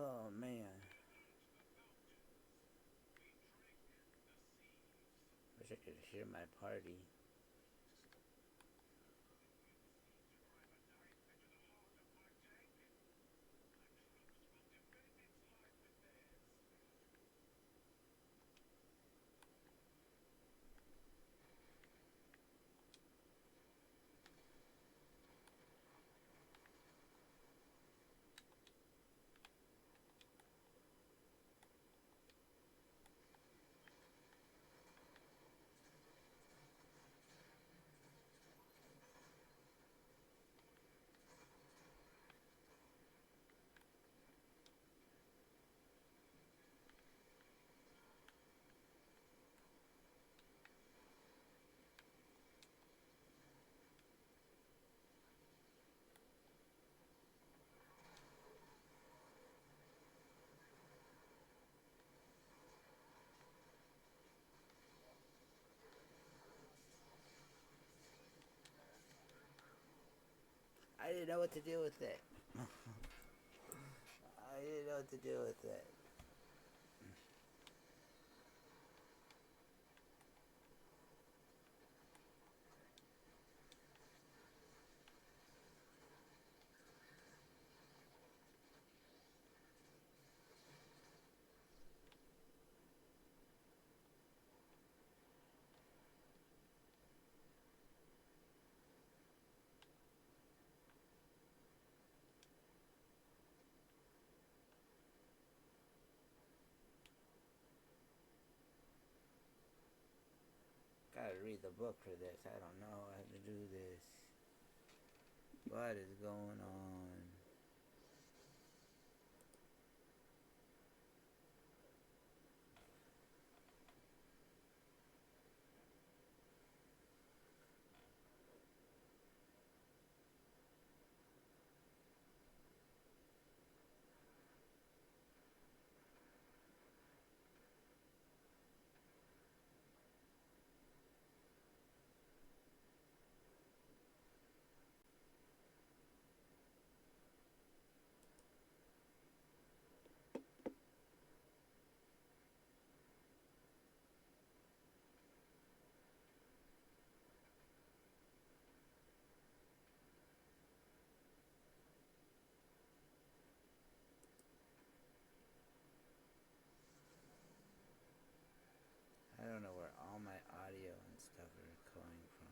Oh man, wish I could hear my party. I didn't know what to do with it. I didn't know what to do with it. Gotta read the book for this. I don't know how to do this. What is going on? I don't know where all my audio and stuff are coming from.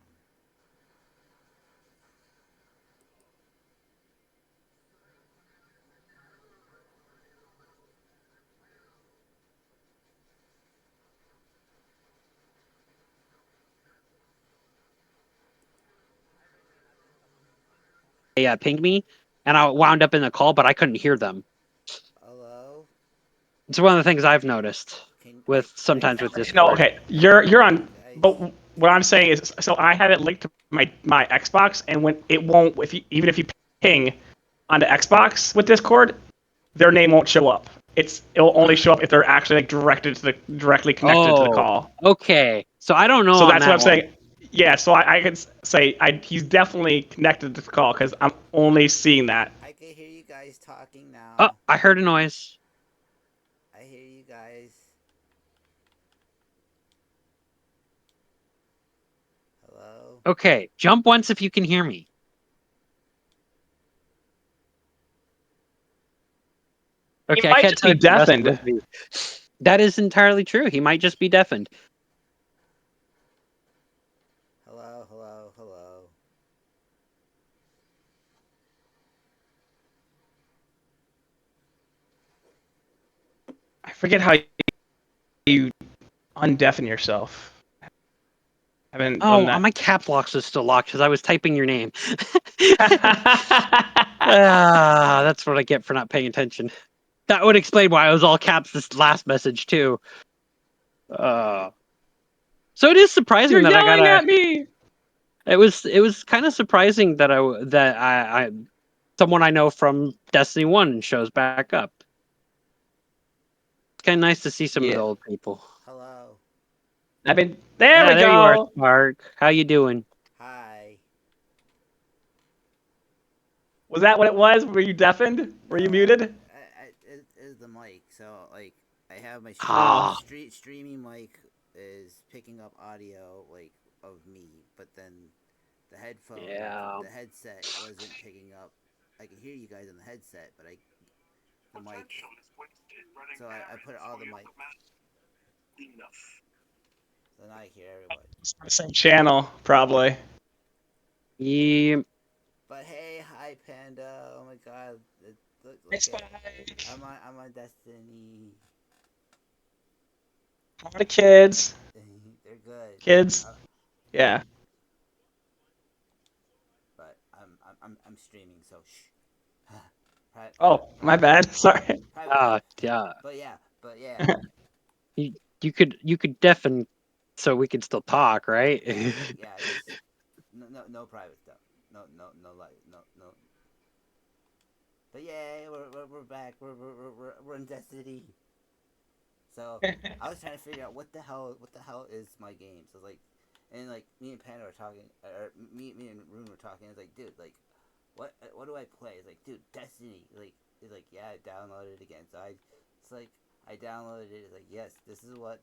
They pinged me, and I wound up in the call, but I couldn't hear them. Hello? It's one of the things I've noticed Can with I sometimes with see? No, Discord. okay, you're on. I But what I'm saying is, so I have it linked to my Xbox, and when it won't, if you, even if you ping on the Xbox with Discord, their name won't show up. It'll only show up if they're actually like directly connected to the Oh, call. okay. So I don't know So on that's what that I'm one. saying. Yeah, so I could say he's definitely connected to the call because I'm only seeing that. I can hear you guys talking Oh, now. I heard a noise. I hear you guys. Hello? Okay, jump once if you can hear me. He Okay, I might can't just tell be you the rest of deafened. it. That is entirely true. He might just be deafened. Hello, hello, hello. I forget how you undeafen yourself. I haven't done Oh, that. my cap locks is still locked because I was typing your name. That's what I get for not paying attention. That would explain why I was all caps this last message too. Uh, so it is surprising You're that I got yelling a. at me. It was kind of surprising that I someone I know from Destiny 1 shows back up. It's kind of nice to see some of Yeah. the old people. Hello. I mean, there Yeah, we there you are, go. Spark. How you doing? Hi. Was that what it was? Were you deafened? Were No, you muted? it the mic. So like, I have my Ah. streaming mic is picking up audio like of me, but then the Yeah. the headset wasn't picking up. I can hear you guys on the headset, but the mic. So I put all the mic. So now I hear everybody. It's the same channel, probably. Yeah. But hey, hi Panda! Oh my God, look Thanks, at bye. I'm on Destiny. How the kids? They're good. Kids? Yeah. But I'm streaming, so shh. Oh, my bad. Sorry. Yeah. But yeah. You could deafen so we could still talk, right? Yeah, just no private stuff. No light. No. But yeah, we're back. We're in Destiny. So I was trying to figure out what the hell is my game. So like, and like me and Panda were talking, or me and Rune were talking. It's like, dude, like, what do I play? It's like, dude, Destiny. Like, it's like, yeah, I downloaded it again. So it's like I downloaded it. It's like, yes, this is what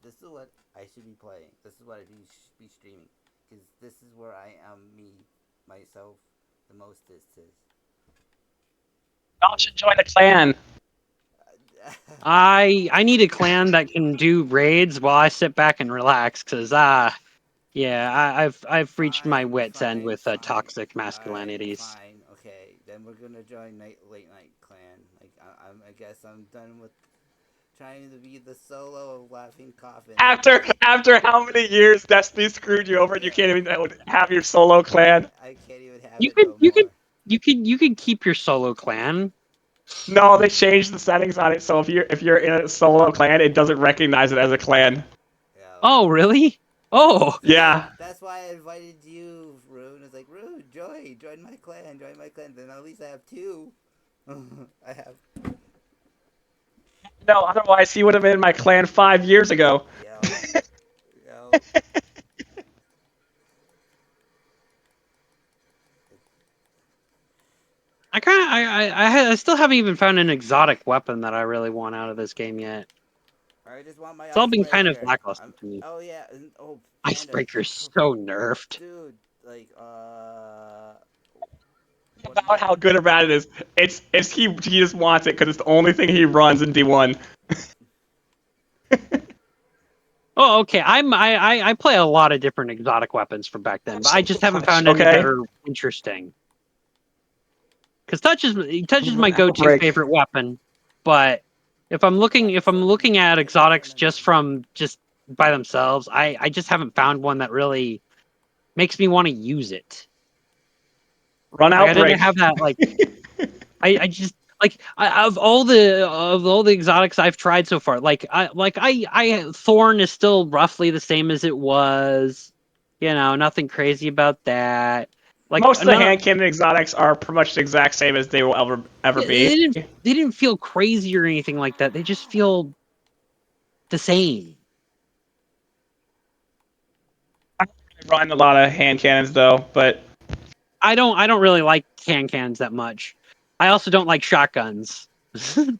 I should be playing. This is what I should be streaming, because this is where I am myself the mostest. Y'all should join the clan. I need a clan that can do raids while I sit back and relax, cause yeah, I've reached my wits end with toxic masculinities. Fine, okay. Then we're gonna join late night clan. Like I guess I'm done with trying to be the solo of Laughing Coffin. After how many years Destiny screwed you over and you can't even have your solo clan? I can't even have You it could no you more. could you could keep your solo clan. No, they changed the settings on it, so if you're in a solo clan, it doesn't recognize it as a clan. Yeah. Oh really? Oh. Yeah. That's why I invited you, Rune. It's like, Rune, join my clan, Then at least I have two. I have. No, otherwise he would have been in my clan 5 years ago. Yo. I still haven't even found an exotic weapon that I really want out of this game yet. I just want my It's all been kind of icebreaker. lackluster to me. Oh yeah. Oh, Panda. Icebreaker's so nerfed. Dude, like About how good or bad it is. It's he just wants it because it's the only thing he runs in D1. Oh, okay. I play a lot of different exotic weapons from back then, but I just haven't found any that are interesting. Because touch is my go-to favorite weapon, but if I'm looking at exotics just by themselves, I just haven't found one that really makes me want to use it. Run Like, Outbreak. I didn't have that like. I just like of all the exotics I've tried so far, I Thorn is still roughly the same as it was. You know, nothing crazy about that. Like most of the hand cannon exotics are pretty much the exact same as they will ever be. They didn't feel crazy or anything like that. They just feel the same. I run a lot of hand cannons though, but I don't really like hand cannons that much. I also don't like shotguns,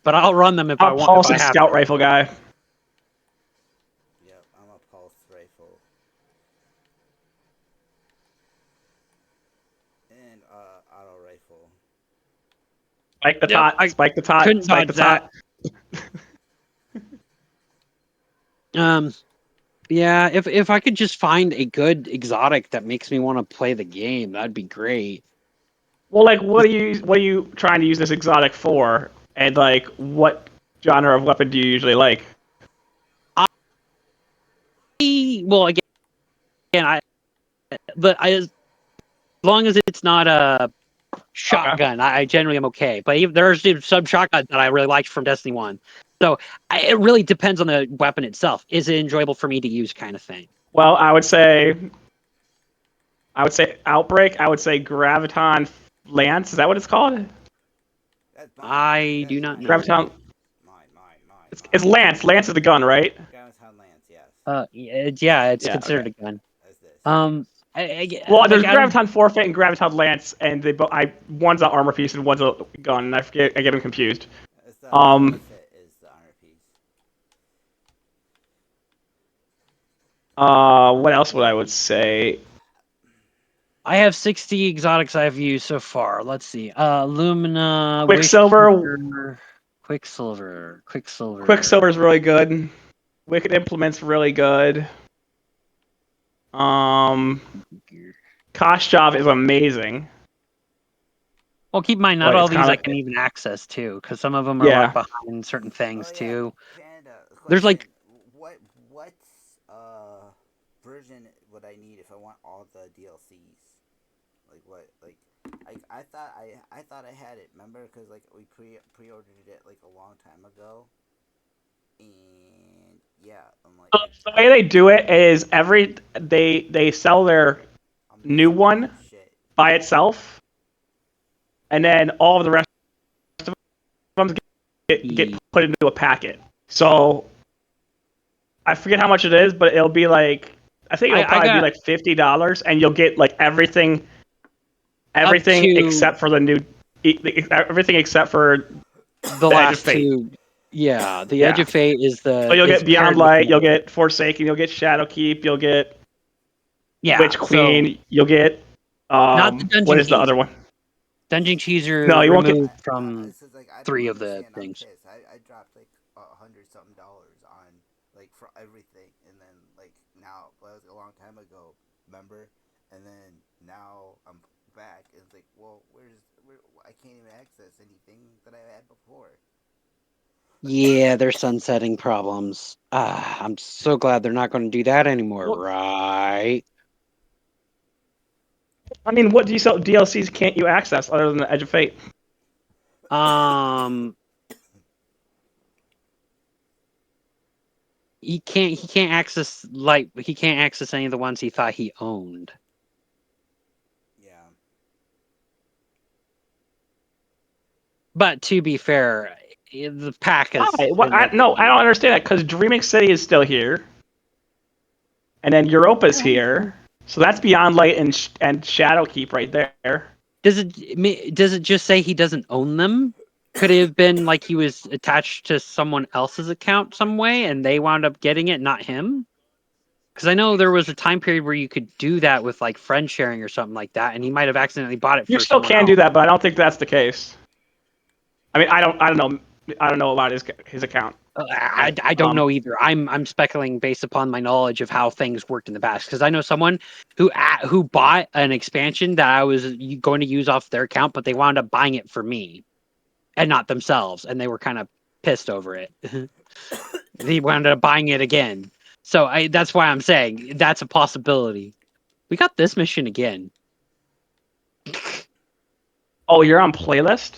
but I'll run them if I want. Pulse if I and have scout to. rifle guy. Yep, I'm a pulse rifle. And auto rifle. Spike the tot. Spike the tot. Couldn't Spike the tot. Yeah, if I could just find a good exotic that makes me want to play the game, that'd be great. Well, like, what are you trying to use this exotic for? And like, what genre of weapon do you usually like? As long as it's not a shotgun, I generally am okay. But even, there's some shotguns that I really liked from Destiny 1. So it really depends on the weapon itself. Is it enjoyable for me to use, kind of thing? Well, I would say Outbreak. I would say Graviton Lance. Is that what it's called? I do not know. Graviton. It's Lance. Lance is the gun, right? Graviton Lance, yes. Yeah, it's considered a gun. Well, like, there's Graviton Forfeit and Graviton Lance, and one's an armor piece and one's a gun. And I get them confused. Forfeit is the What else would I would say? I have 60 exotics I've used so far. Let's see. Lumina, Quicksilver. Quicksilver. Is really good. Wicked Implement's really good. Koshov is amazing. Well, keep in mind, not But all it's these I kinda can even access too, because some of them are Yeah. like behind certain things too. Panda, There's like what version would I need if I want all the DLCs? Like what? Like I thought I had it. Remember, because like we pre-ordered it like a long time ago, and yeah, I'm like the way they do it is they sell their I'm new missing one shit. by itself, and then all of the rest of them get put into a packet. So I forget how much it is, but it'll be like I think it'll probably be like $50, and you'll get like everything except for the new everything except for the last two. Yeah, the Edge of Fate is the. So you'll get Beyond Light, you'll get Forsaken, you'll get Shadowkeep, you'll get Witch Queen, so you'll get not the Dungeon what is the Keys. other one? Dungeon Keys are no, you won't removed get from like, 3 of the things. I dropped like $100-something on like for everything, and then like now, well, that was a long time ago, remember? And then now I'm back, and it's like, well, where I can't even access anything that I had before. Yeah, they're sunsetting problems. I'm so glad they're not going to do that anymore, right? I mean, what DLCs can't you access other than the Edge of Fate? He can't access he can't access any of the ones he thought he owned. Yeah. But to be fair, the pack is. I don't understand that because Dreaming City is still here, and then Europa's here, so that's Beyond Light and Shadowkeep right there. Does it just say he doesn't own them? Could it have been like he was attached to someone else's account some way, and they wound up getting it, not him? Because I know there was a time period where you could do that with like friend sharing or something like that, and he might have accidentally bought it. You still can do that, but I don't think that's the case. I mean, I don't know about his account. I don't know either. I'm speculating based upon my knowledge of how things worked in the past, because I know someone who bought an expansion that I was going to use off their account, but they wound up buying it for me and not themselves, and they were kind of pissed over it. They wound up buying it again. So that's why I'm saying that's a possibility. We got this mission again. Oh, you're on playlist?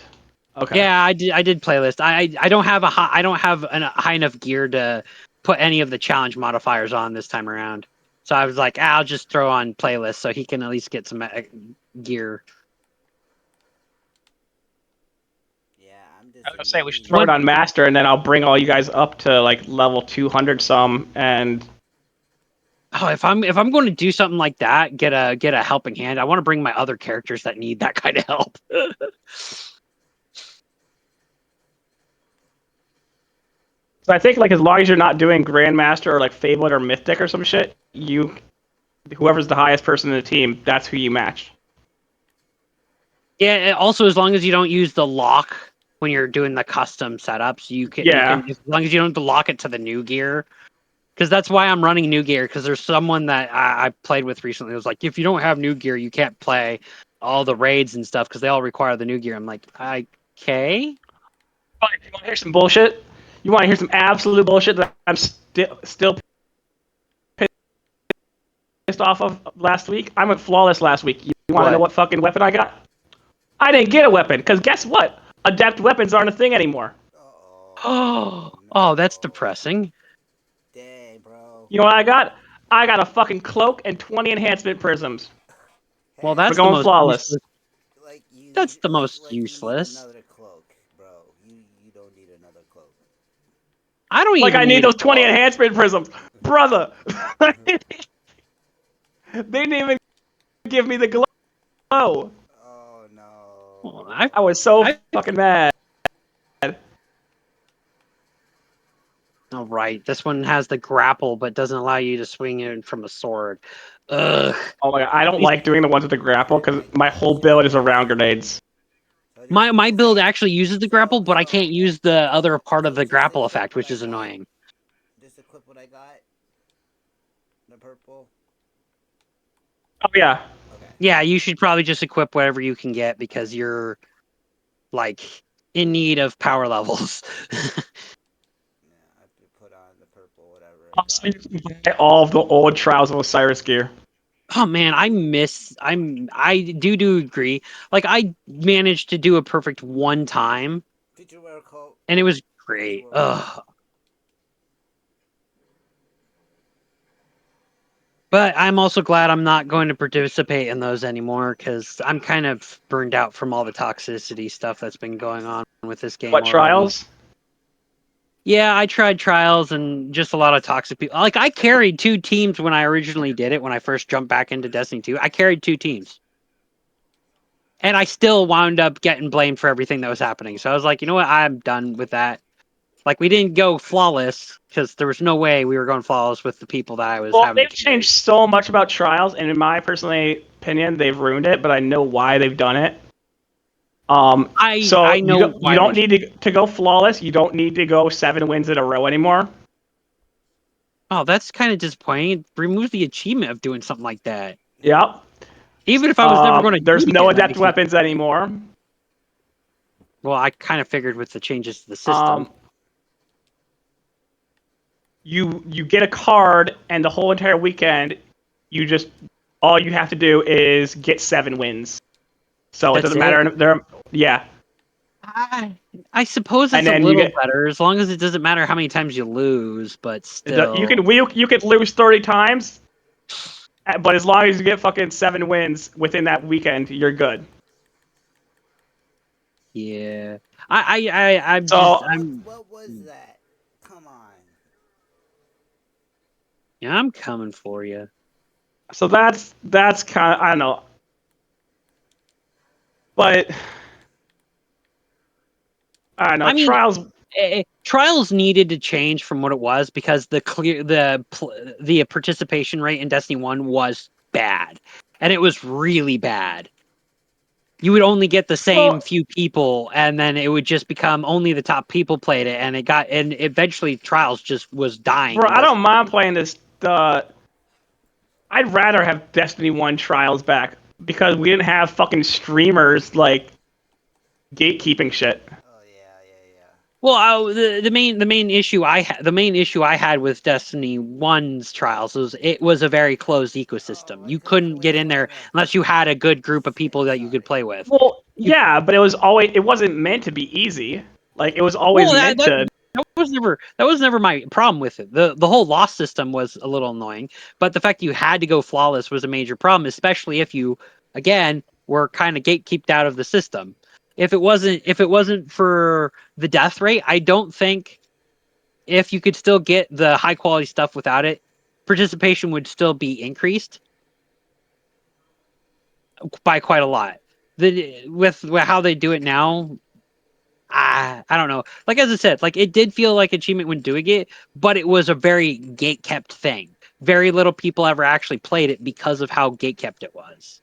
Okay. Yeah, I did playlist. I don't have a high enough gear to put any of the challenge modifiers on this time around. So I was like, I'll just throw on playlist so he can at least get some gear. Yeah, I'm just. I was gonna say we should throw it on master, and then I'll bring all you guys up to like level 200 some, and. Oh, if I'm going to do something like that, get a helping hand. I want to bring my other characters that need that kind of help. So I think like as long as you're not doing Grandmaster or like Fablet or Mythic or some shit, whoever's the highest person in the team, that's who you match. Yeah. Also, as long as you don't use the lock when you're doing the custom setups, you can, as long as you don't lock it to the new gear. Because that's why I'm running new gear. Because there's someone that I played with recently. It was like, if you don't have new gear, you can't play all the raids and stuff because they all require the new gear. I'm like, okay. You want to hear some bullshit? You want to hear some absolute bullshit that I'm still pissed off of last week? I went flawless last week. You want to know what fucking weapon I got? I didn't get a weapon because guess what? Adept weapons aren't a thing anymore. Oh, that's depressing. Dang, bro. You know what I got? I got a fucking cloak and 20 enhancement prisms. Well, that's the most flawless. Like, that's the most useless. You need another cloak, bro. You don't need another cloak. I don't even. I need those 20 enhancement prisms, brother. They didn't even give me the glow. Oh no. Well, I was so fucking mad. Oh, Oh, right. This one has the grapple, but doesn't allow you to swing it from a sword. Ugh. Oh my god, I don't like doing the ones with the grapple because my whole build is around grenades. My build actually uses the grapple, but I can't use the other part of the grapple effect, which is annoying. Just equip what I got. The purple. Oh yeah. Okay. Yeah, you should probably just equip whatever you can get because you're like in need of power levels. Yeah, I have to put on the purple, whatever. Also, you can buy all of the old Trials of Osiris gear. Oh man, I do agree. Like I managed to do a perfect one time, Feature wear coat. and it was great. Ugh. But I'm also glad I'm not going to participate in those anymore because I'm kind of burned out from all the toxicity stuff that's been going on with this game What already. Trials? Yeah, I tried trials and just a lot of toxic people. Like I carried 2 teams when I originally did it, when I first jumped back into Destiny 2. I carried 2 teams. And I still wound up getting blamed for everything that was happening. So I was like, you know what? I'm done with that. Like we didn't go flawless because there was no way we were going flawless with the people that I was Well, having they've to carry. changed so much about Trials, and in my personal opinion, they've ruined it. But I know why they've done it. So I know you why don't they need to go flawless. You don't need to go 7 wins in a row anymore. Oh, that's kind of disappointing. It removes the achievement of doing something like that. Yep. Even if I was never going to There's do no it, that adept makes me- weapons anymore. Well, I kind of figured with the changes to the system. You get a card, and the whole entire weekend, all you have to do is get 7 wins. So it That's doesn't matter. Yeah. I suppose And it's a then little better as long as it doesn't matter how many times you lose, but still. You could lose 30 times, but as long as you get fucking 7 wins within that weekend, you're good. Yeah. I'm So- just I'm What was that? Come on. yeah, I'm coming for you. So that's kind of, I don't know. But I don't know. I mean, Trials. Trials needed to change from what it was because the participation rate in Destiny 1 was bad. And it was really bad. You would only get the same few people, and then it would just become only the top people played it, and eventually Trials just was dying. Bro, I don't mind playing this. I'd rather have Destiny 1 Trials back because we didn't have fucking streamers like gatekeeping shit. Oh yeah. Well, the main issue I had with Destiny 1's Trials was it was a very closed ecosystem. You couldn't get in there unless you had a good group of people that you could play with. Well, yeah, but it wasn't meant to be easy. Like it was always meant to. That was never my problem with it. The whole loss system was a little annoying, but the fact you had to go flawless was a major problem, especially if you again were kind of gatekeeped out of the system. If it wasn't for the death rate, I don't think if you could still get the high quality stuff without it, participation would still be increased by quite a lot. With how they do it now, I don't know. Like as I said, like it did feel like achievement when doing it, but it was a very gate kept thing. Very little people ever actually played it because of how gate kept it was.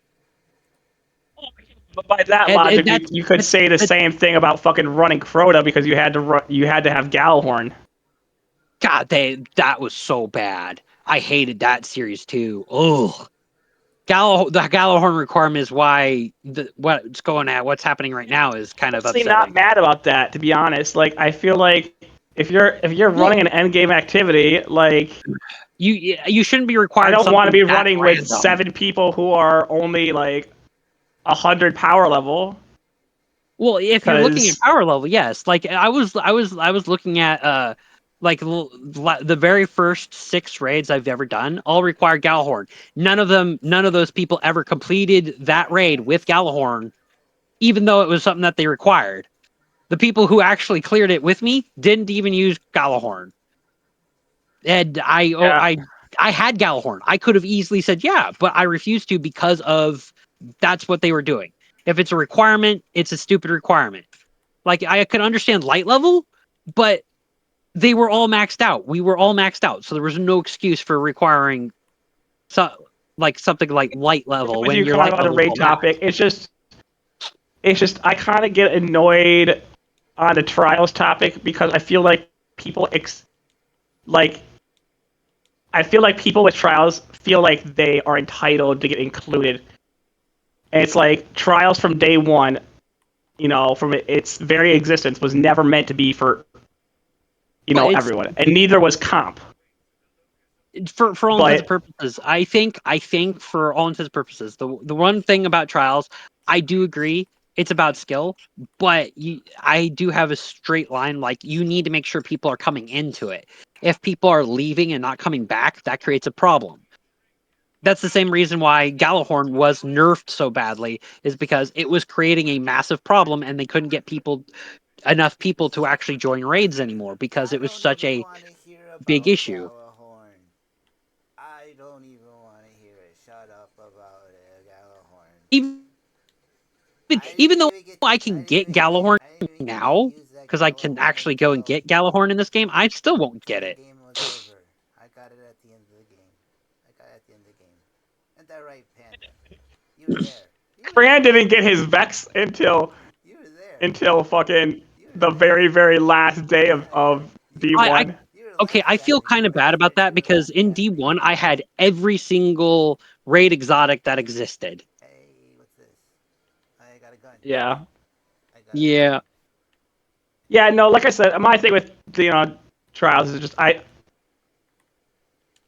But by that logic, you could say the same thing about fucking running Crota because you had to have Gjallarhorn. God, that was so bad. I hated that series too. Ugh. The Gjallarhorn requirement is why what's happening right now is kind of upsetting. Not mad about that, to be honest. Like I feel like if you're running an end game activity, like you shouldn't be required. I don't want to be running random with 7 people who are only like 100 power level. Well, if you're looking at power level, yes. Like I was looking at like the very first 6 raids I've ever done all require Gjallarhorn. None of those people ever completed that raid with Gjallarhorn, even though it was something that they required. The people who actually cleared it with me didn't even use Gjallarhorn. And I had Gjallarhorn. I could have easily said yeah, but I refused to because of that's what they were doing. If it's a requirement, it's a stupid requirement. Like I could understand light level, but they were all maxed out. We were all maxed out, so there was no excuse for requiring something like light level With when you your kind light of on the level is raid all topic, it's just I kind of get annoyed on the trials topic because I feel like people I feel like people with trials feel like they are entitled to get included. And it's like trials from day one, from its very existence, was never meant to be for everyone, and neither was comp. For all intents and purposes. I think for all intents and purposes, the one thing about trials, I do agree, it's about skill, but I do have a straight line. Like, you need to make sure people are coming into it. If people are leaving and not coming back, that creates a problem. That's the same reason why Gjallarhorn was nerfed so badly, is because it was creating a massive problem and they couldn't get enough people to actually join raids anymore because it was such a big issue. I don't even want to hear it. Shut up about Even though I can get Gjallarhorn now, because I can actually go and get Gjallarhorn in this game, I still won't get it. The game was over. I got it at the end of the game. Isn't that right, Panda? You were there. Fran didn't get his Vex until fucking the very, very last day of D1. Okay, I feel kind of bad about that because in D1 I had every single raid exotic that existed. Hey, what's this? I got a gun. Yeah. Yeah. Yeah, no, like I said, my thing with trials is just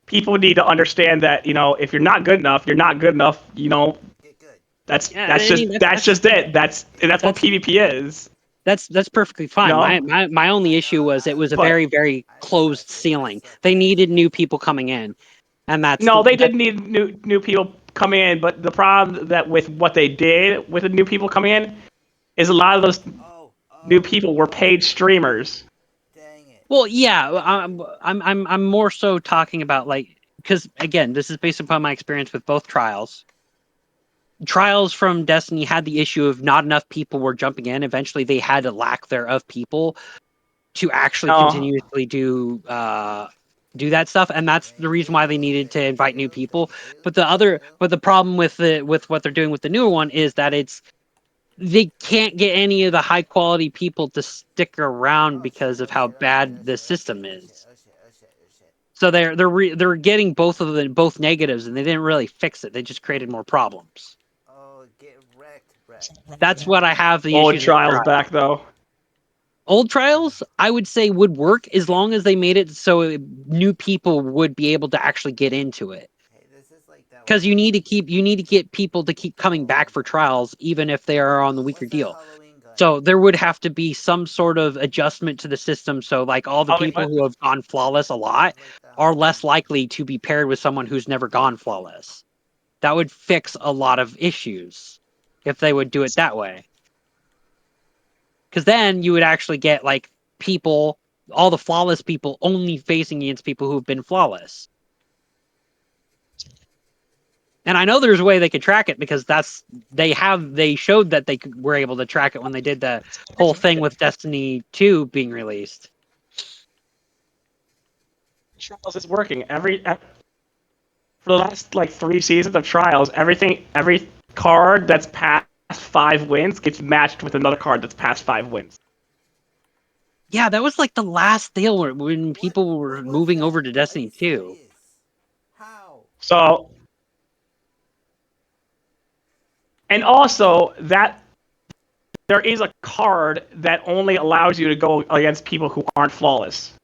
people need to understand that, if you're not good enough, you're not good enough, Get good. That's just it. That's what PvP is. That's perfectly fine. No? My only issue was it was a very, very closed ceiling. They needed new people coming in. And they did need new people coming in, but the problem that with what they did with the new people coming in is a lot of those new people were paid streamers. Dang it. Well, yeah, I'm more so talking about, like, because again, this is based upon my experience with both trials. Trials from Destiny had the issue of not enough people were jumping in. Eventually, they had a lack thereof people to actually continuously do that stuff, and that's the reason why they needed to invite new people. But the problem with what they're doing with the newer one is that they can't get any of the high quality people to stick around because of how bad the system is. So they're getting both negatives, and they didn't really fix it. They just created more problems. Oh, get wrecked, Brett. That's what I have the Old issues trials with. back though. Old trials, I would say, would work as long as they made it so new people would be able to actually get into it. Because you need to get people to keep coming back for trials, even if they are on the weaker deal. So there would have to be some sort of adjustment to the system. So, like, all the people who have gone flawless a lot are less likely to be paired with someone who's never gone flawless. That would fix a lot of issues if they would do it that way. Because then you would actually get, like, people, all the flawless people only facing against people who've been flawless. And I know there's a way they could track it because they showed that they were able to track it when they did the whole thing with Destiny 2 being released. Trials is working for the last 3 seasons of Trials. Every card that's past 5 wins gets matched with another card that's past 5 wins. Yeah, that was like the last deal when people were moving over to Destiny 2. How? So, and also that there is a card that only allows you to go against people who aren't flawless.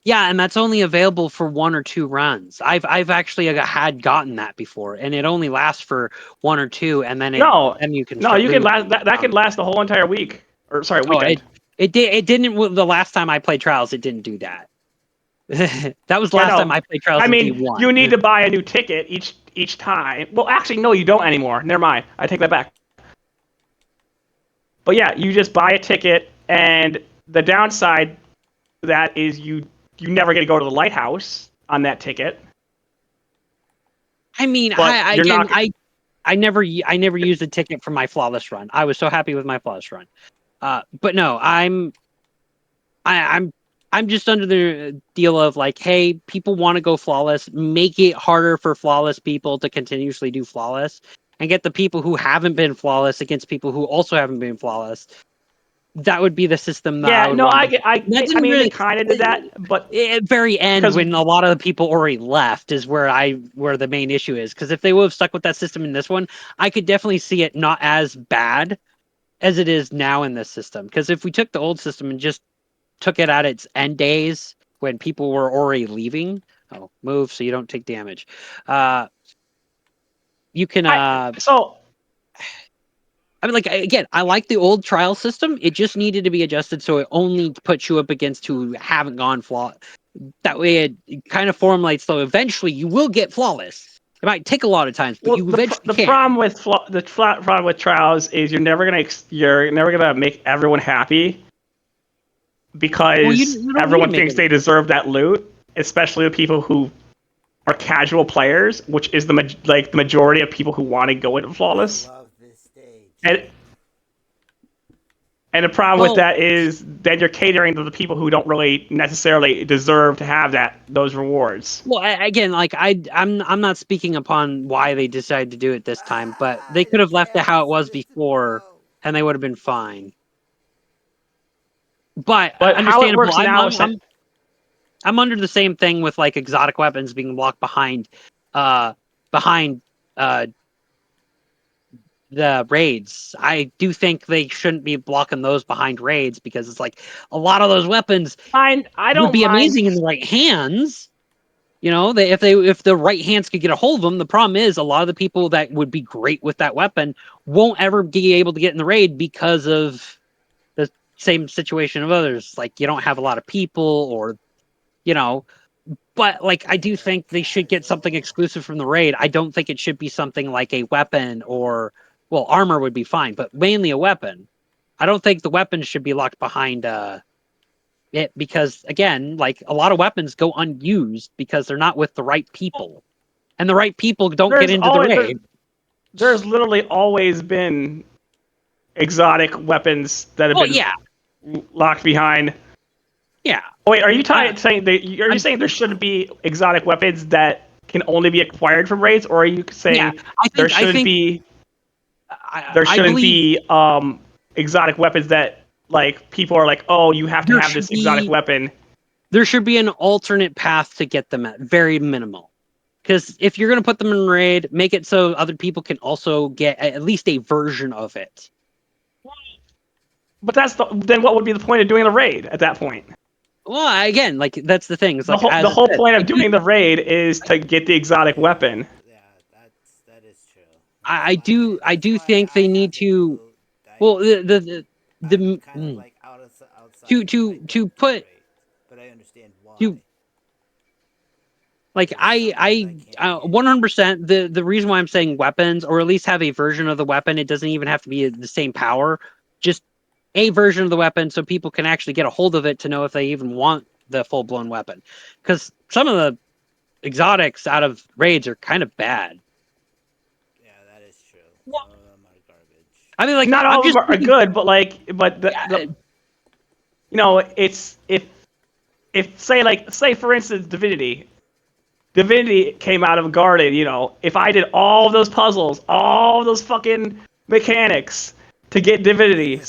Yeah, and that's only available for 1 or 2 runs. I've actually had gotten that before, and it only lasts for 1 or 2, and then you can last that can last the whole entire week, or sorry, weekend. It didn't the last time I played Trials. It didn't do that. That was the last time I played Trials. I mean, D1. You need to buy a new ticket each time. Well, actually, no, you don't anymore. Never mind. I take that back. But yeah, you just buy a ticket, and the downside to that is you never get to go to the lighthouse on that ticket. I mean, I never used a ticket for my flawless run. I was so happy with my flawless run. But no, I'm I'm just under the deal of like, hey, people want to go flawless. Make it harder for flawless people to continuously do flawless, and get the people who haven't been flawless against people who also haven't been flawless. That would be the system that I Yeah, would no, want. I That didn't mean, they really. kind of did that, but At very end, because when a lot of the people already left, is where the main issue is. Because if they would have stuck with that system in this one, I could definitely see it not as bad as it is now in this system. Because if we took the old system and just took it at its end days when people were already leaving, move so you don't take damage. You can I mean, like, again, I like the old trial system. It just needed to be adjusted so it only puts you up against who haven't gone flawless. That way, it kind of formulates. So eventually, you will get flawless. It might take a lot of times, but well, you eventually the can. problem with problem with trials is you're never gonna make everyone happy because Well, you don't need to everyone make thinks it. they deserve that loot, especially the people who are casual players, which is the majority of people who want to go into flawless. I love this stage. And the problem with that is then you're catering to the people who don't really necessarily deserve to have those rewards. Well, again, like I'm not speaking upon why they decided to do it this time, but they could have left it how it was before, and they would have been fine. But how it understandable. works now is I'm under the same thing with like exotic weapons being locked behind behind the raids. I do think they shouldn't be blocking those behind raids because it's like a lot of those weapons I would don't be mind. amazing in the right hands. You know, if the right hands could get a hold of them, the problem is a lot of the people that would be great with that weapon won't ever be able to get in the raid because of the same situation of others. Like you don't have a lot of people, or you know. But like I do think they should get something exclusive from the raid. I don't think it should be something like a weapon or armor would be fine, but mainly a weapon. I don't think the weapons should be locked behind it because again, like a lot of weapons go unused because they're not with the right people. And the right people don't get into the raid. There's literally always been exotic weapons that have been locked behind. Yeah. Wait, are you saying there shouldn't be exotic weapons that can only be acquired from raids, or are you saying there shouldn't be exotic weapons that like people are like, oh, you have to have this exotic weapon? There should be an alternate path to get them at very minimal. Because if you're going to put them in raid, make it so other people can also get at least a version of it. But then what would be the point of doing the raid at that point? Well, again, like that's the thing. It's the whole point of doing the raid is to get the exotic weapon. Yeah, that is true. I do think they need to. Well, the kind of like outside to put. But I understand why. Like I 100%. The reason why I'm saying weapons, or at least have a version of the weapon, it doesn't even have to be the same power. Just a version of the weapon so people can actually get a hold of it to know if they even want the full-blown weapon. Because some of the exotics out of raids are kind of bad. Yeah, that is true. Some of them are garbage. I mean, like not all of them are good, but you know, it's if say for instance Divinity came out of Guarded, you know, if I did all of those puzzles, all of those fucking mechanics to get Divinity,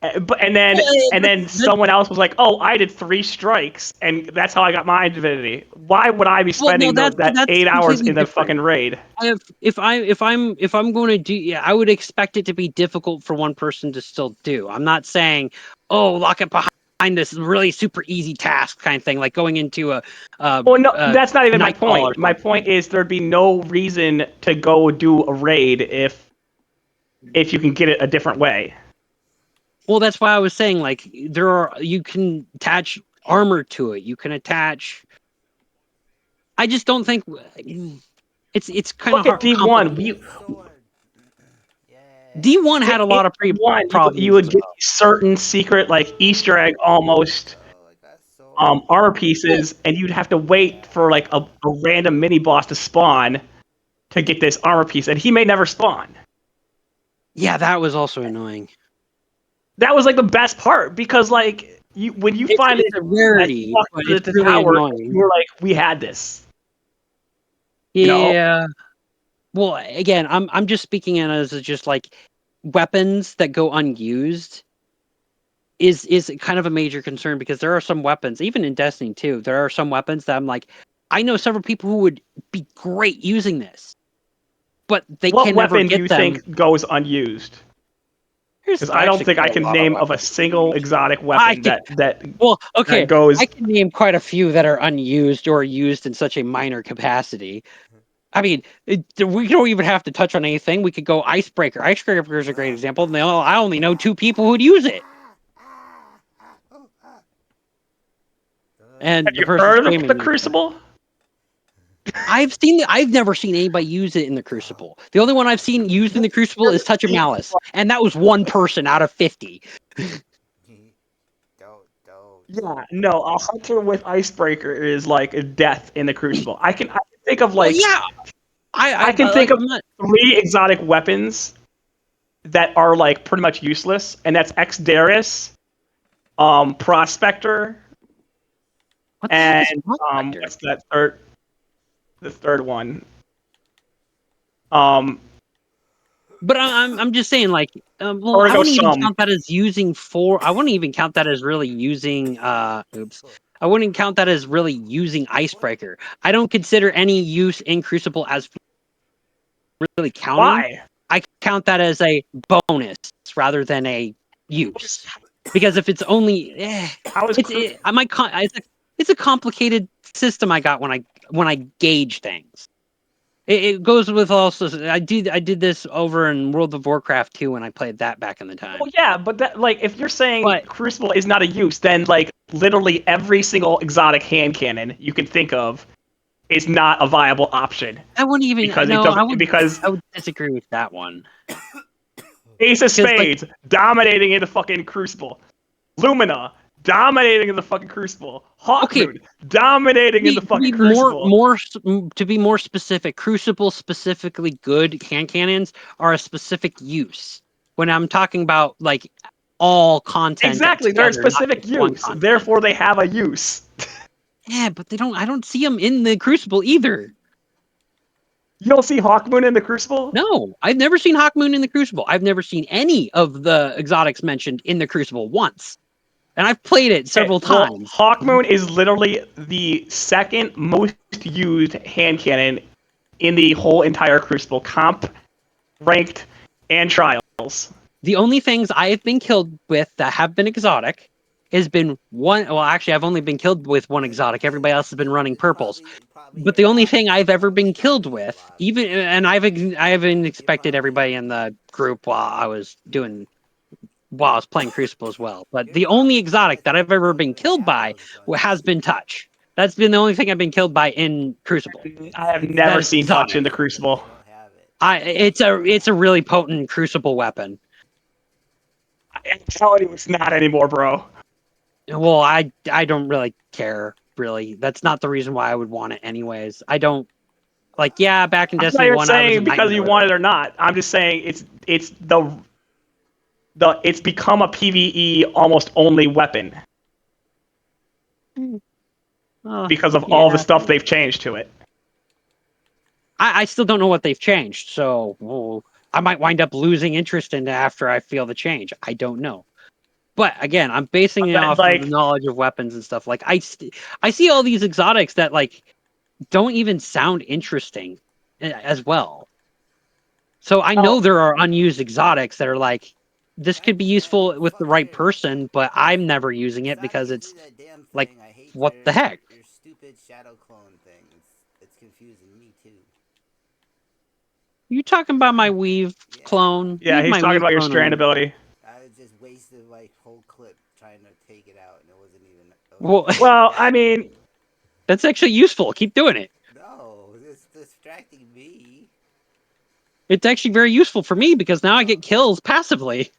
and then someone else was like, oh, I did 3 strikes, and that's how I got my Divinity. Why would I be spending that 8 hours in the fucking raid? If I'm going to do, I would expect it to be difficult for one person to still do. I'm not saying, oh, lock it behind this really super easy task kind of thing, like going into a. Well, no, that's not even my point. My point is there'd be no reason to go do a raid if you can get it a different way. Well, that's why I was saying, like, you can attach armor to it. You can attach. I just don't think it's kind of hard. D1. D1 had a lot of problems. You would get certain secret, like Easter egg almost armor pieces, and you'd have to wait for like a random mini boss to spawn to get this armor piece, and he may never spawn. Yeah, that was also annoying. That was like the best part because like when you find it's a rarity, but the it's really tower, annoying. you're like, we had this. Yeah. Well, again, I'm just speaking in as just like weapons that go unused is kind of a major concern because there are some weapons, even in Destiny 2, there are some weapons that I'm like, I know several people who would be great using this, but they What can never weapon do get you them. think goes unused? Because I don't think I can name of a single exotic weapon Well, okay, that goes. I can name quite a few that are unused or used in such a minor capacity. I mean, we don't even have to touch on anything. We could go Icebreaker. Icebreaker is a great example. I only know 2 people who'd use it. And Have the you person's heard of claiming the it. Crucible? I've never seen anybody use it in the Crucible. The only one I've seen used in the Crucible is Touch of Malice, and that was one person out of 50. Don't. Yeah, no, a hunter with Icebreaker is like a death in the Crucible. I can think of Well, like yeah, I can think of 3 exotic weapons that are like pretty much useless, and that's Exdaris, Prospector, what the heck is and Prospector? what's that the third one? But I'm just saying, like, well, Or I go wouldn't even some. count that as using for. I wouldn't even count that as really using. Oops. I wouldn't count that as really using Icebreaker. I don't consider any use in Crucible as really counting. Why? I count that as a bonus rather than a use. Because if it's only, How is it's a complicated system I got when I gauge things. It goes with also. I did this over in World of Warcraft 2 when I played that back in the time. Well, yeah, but that like if you're saying But Crucible is not a use, then like literally every single exotic hand cannon you can think of is not a viable option I wouldn't even. because it No, doesn't because I would disagree with that one. Ace of 'Cause, like, Spades dominating in the fucking Crucible, Lumina dominating in the fucking Crucible, Hawkmoon dominating in the fucking Crucible. To be more specific, Crucible specifically good hand cannons are a specific use. When I'm talking about like all content Exactly, they're a together, not specific just one use. content. Therefore, they have a use. Yeah, but I don't see them in the Crucible either. You don't see Hawkmoon in the Crucible? No, I've never seen Hawkmoon in the Crucible. I've never seen any of the exotics mentioned in the Crucible once. And I've played it several times. Hawkmoon is literally the second most used hand cannon in the whole entire Crucible, comp, ranked, and trials. The only things I have been killed with that have been exotic has been one. Well, actually, I've only been killed with one exotic. Everybody else has been running purples. But the only thing I've ever been killed with, I haven't expected everybody in the group while I was playing Crucible as well. But the only exotic that I've ever been killed by has been Touch. That's been the only thing I've been killed by in Crucible. I have never seen Touch in the Crucible. It's a really potent Crucible weapon. I'm telling you, it's not anymore, bro. Well, I don't really care. Really, that's not the reason why I would want it, anyways. I don't like. Yeah, back in Destiny 1, I was because you want it or not. I'm just saying it's it's become a PvE almost only weapon because of all the stuff they've changed to it. I still don't know what they've changed, so I might wind up losing interest in it after I feel the change. I don't know. But again, I'm basing it off of the knowledge of weapons and stuff. Like I see all these exotics that like don't even sound interesting as well. So I know there are unused exotics that are like, this could be useful with the right person, but I'm never using it because it's like, what the heck? Your stupid shadow clone thing. It's confusing me too. You talking about my weave clone? Yeah, he's talking about your strand ability. I just wasted my whole clip trying to take it out, and it wasn't even. Well, I mean, that's actually useful. Keep doing it. No, it's distracting me. It's actually very useful for me because now I get kills passively.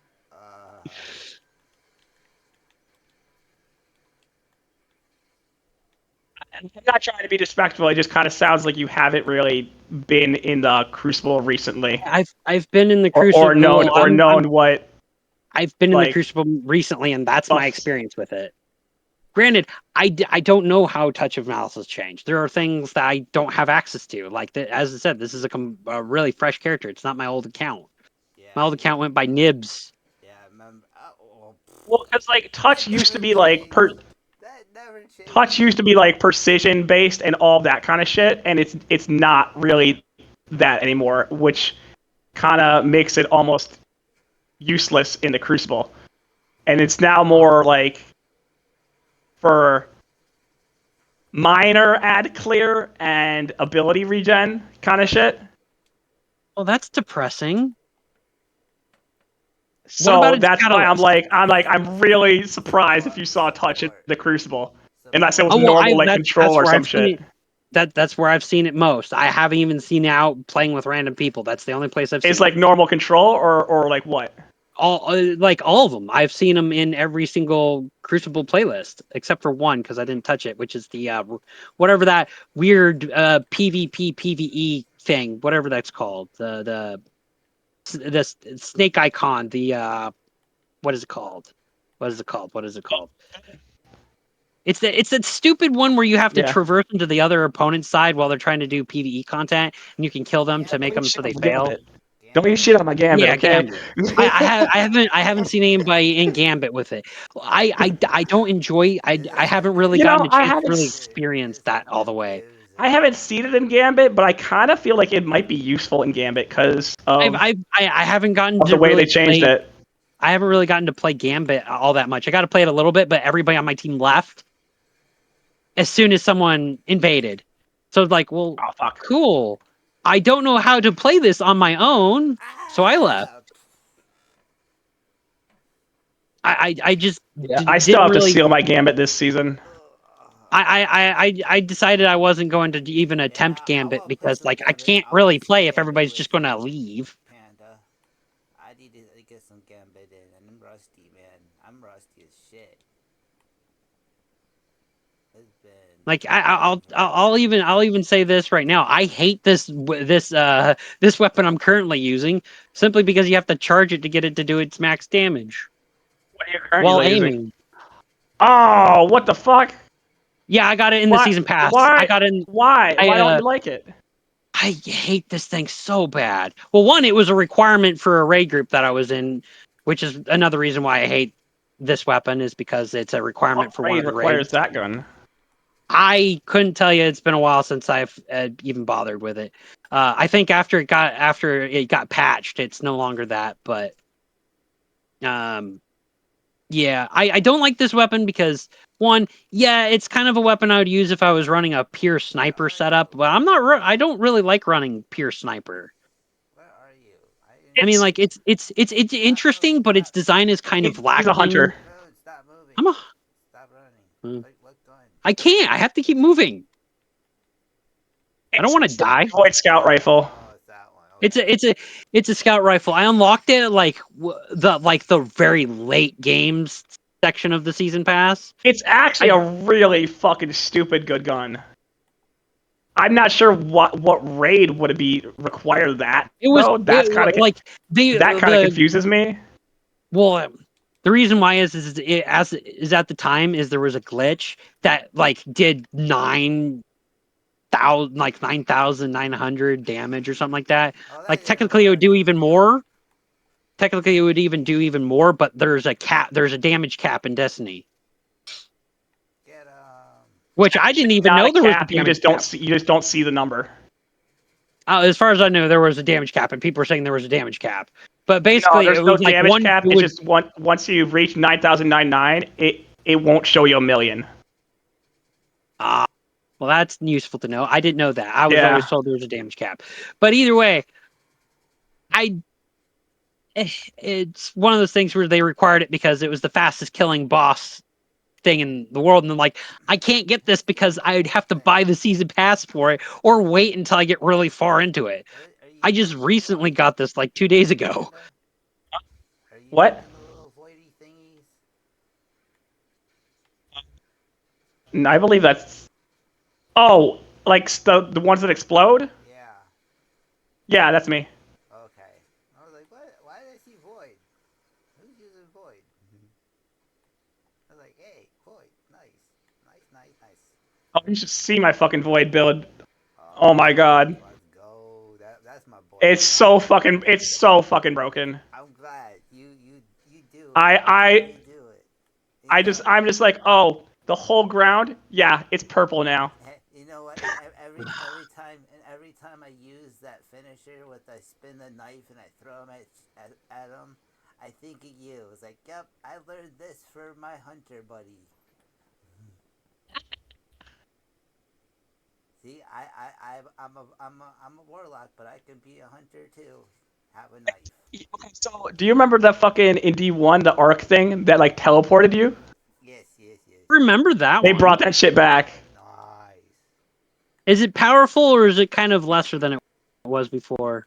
I'm not trying to be disrespectful. It just kind of sounds like you haven't really been in the Crucible recently. I've been in the Crucible or known what. I've been in the Crucible recently, and that's my experience with it. granted, I don't know how Touch of Malice has changed. There are things that I don't have access to. Like, as I said, this is a really fresh character. It's not my old account. Yeah, My old account went by Nibs. Yeah, I remember. Well, because like Touch That used to never be like changed. That never changed. Touch used to be like precision based and all that kind of shit, and it's not really that anymore, which kind of makes it almost useless in the Crucible. And it's now more like for minor ad clear and ability regen kind of shit. Well, that's depressing. So that's why I'm really surprised if you saw Touch in the Crucible, unless it was normal like Control or some shit. That's where I've seen it most. I haven't even seen it out playing with random people. That's the only place I've seen. It's like normal Control or like what? All of them. I've seen them in every single Crucible playlist except for one because I didn't touch it, which is the whatever that weird PvP PvE thing, whatever that's called. The snake icon. The what is it called? What is it called? What is it called? It's that stupid one where you have to traverse into the other opponent's side while they're trying to do PvE content, and you can kill them to make them so they fail. Don't get shit on my Gambit, yeah, okay? Gambit. I haven't seen anybody in Gambit with it. I don't enjoy. I haven't really gotten a chance to really experience that all the way. I haven't seen it in Gambit, but I kind of feel like it might be useful in Gambit because of I haven't gotten of to the way really they changed play, it. I haven't really gotten to play Gambit all that much. I got to play it a little bit, but everybody on my team left as soon as someone invaded. So it's like, well, Oh fuck. cool. I don't know how to play this on my own, so I left. I just I still have really to seal my Gambit this season. I decided I wasn't going to even attempt Gambit because like I can't really play if everybody's just going to leave. Panda, I need to get some Gambit in, and I'm rusty, man. I'm rusty as shit. Like I'll even say this right now. I hate this weapon I'm currently using simply because you have to charge it to get it to do its max damage. What are you currently while using? aiming. Oh, what the fuck? Yeah, I got it in the season pass. Why? I got in. Why? Why don't you like it? I hate this thing so bad. Well, one, it was a requirement for a raid group that I was in, which is another reason why I hate this weapon is because it's a requirement for one of the requires raids. that gun? I couldn't tell you. It's been a while since I've even bothered with it. I think after it got patched, it's no longer that. But yeah, I don't like this weapon because one, yeah, it's kind of a weapon I would use if I was running a pure sniper setup, but I don't really like running pure sniper. Where are you? I mean, like it's interesting, but its design is kind of lacking. He's a hunter. Stop moving. Stop Hmm. running. I can't. I have to keep moving. I don't want to die. Void Scout rifle. Oh, it's that one. It's a scout rifle. I unlocked it like the very late games section of the season pass. It's actually a really fucking stupid good gun. I'm not sure what raid would it be require that. It was that's kind of like that kind of confuses me. Well, the reason why is at the time is there was a glitch that like did 9,900 damage or something like that. Like technically it would do even more. Technically it would even do even more, but there's a damage cap in Destiny. Which I didn't even know there was a damage cap. You just don't see the number. As far as I know, there was a damage cap, and people were saying there was a damage cap. But basically, there's it no was like damage one cap. It's just once you reach 9,099, it won't show you a million. Well, that's useful to know. I didn't know that. I was always told there was a damage cap. But either way, it's one of those things where they required it because it was the fastest killing boss thing in the world, and I'm like, I can't get this because I'd have to buy the season pass for it or wait until I get really far into it. I just recently got this like 2 days ago. What? I believe that's. Oh, like the ones that explode? Yeah. Yeah, that's me. Okay. I was like, what? Why did I see Void? Who's using Void? I was like, hey, Void, nice. Oh, you should see my fucking void build. Oh my god. Let's go. That's my boy. It's so fucking broken. I'm glad you do it. I You do it. I'm just like, oh, the whole ground? Yeah, it's purple now. You know what? Every time I use that finisher with I spin the knife and I throw him at him, I think of you. It's like, yep, I learned this for my hunter buddy. See, I'm a warlock, but I can be a hunter too. Have a knife. Okay, so do you remember that fucking in D1, the arc thing that like teleported you? Yes. Remember that They one? brought that shit back. Nice. Is it powerful or is it kind of lesser than it was before?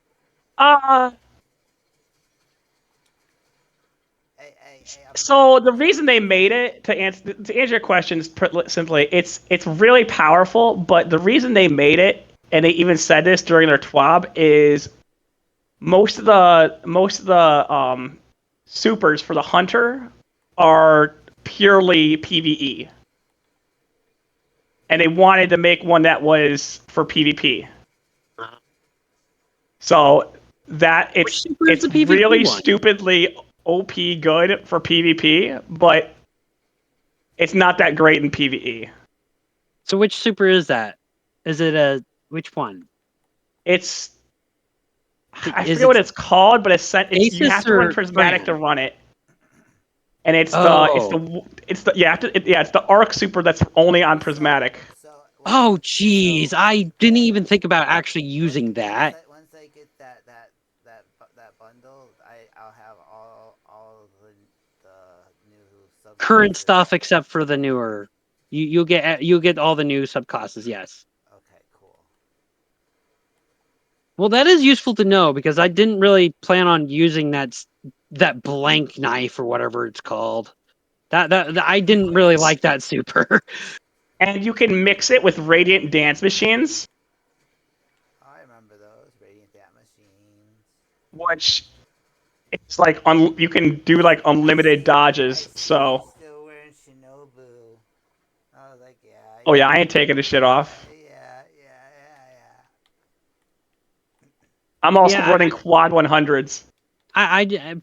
So the reason they made it to answer your questions simply, it's really powerful. But the reason they made it, and they even said this during their TWAB, is most of the supers for the hunter are purely PVE, and they wanted to make one that was for PvP. So that it's really stupidly OP good for PvP, but it's not that great in PvE. So which super is that? Is it which one? It's I forget what it's called, but it's you have to run prismatic to run it. And it's the arc super that's only on prismatic. Oh jeez, I didn't even think about actually using that. Once I get that bundle, I'll have all the new sub current stuff except for the newer. You'll get all the new subclasses. Yes. Okay, cool. Well, that is useful to know because I didn't really plan on using that blank knife or whatever it's called. That I didn't really like that super. And you can mix it with Radiant Dance Machines. I remember those Radiant Dance Machines. Which it's like you can do like unlimited dodges. So. Still wearing Shinobu. I was like, yeah. Oh yeah, I ain't taking this shit off. Yeah. I'm also running quad 100s.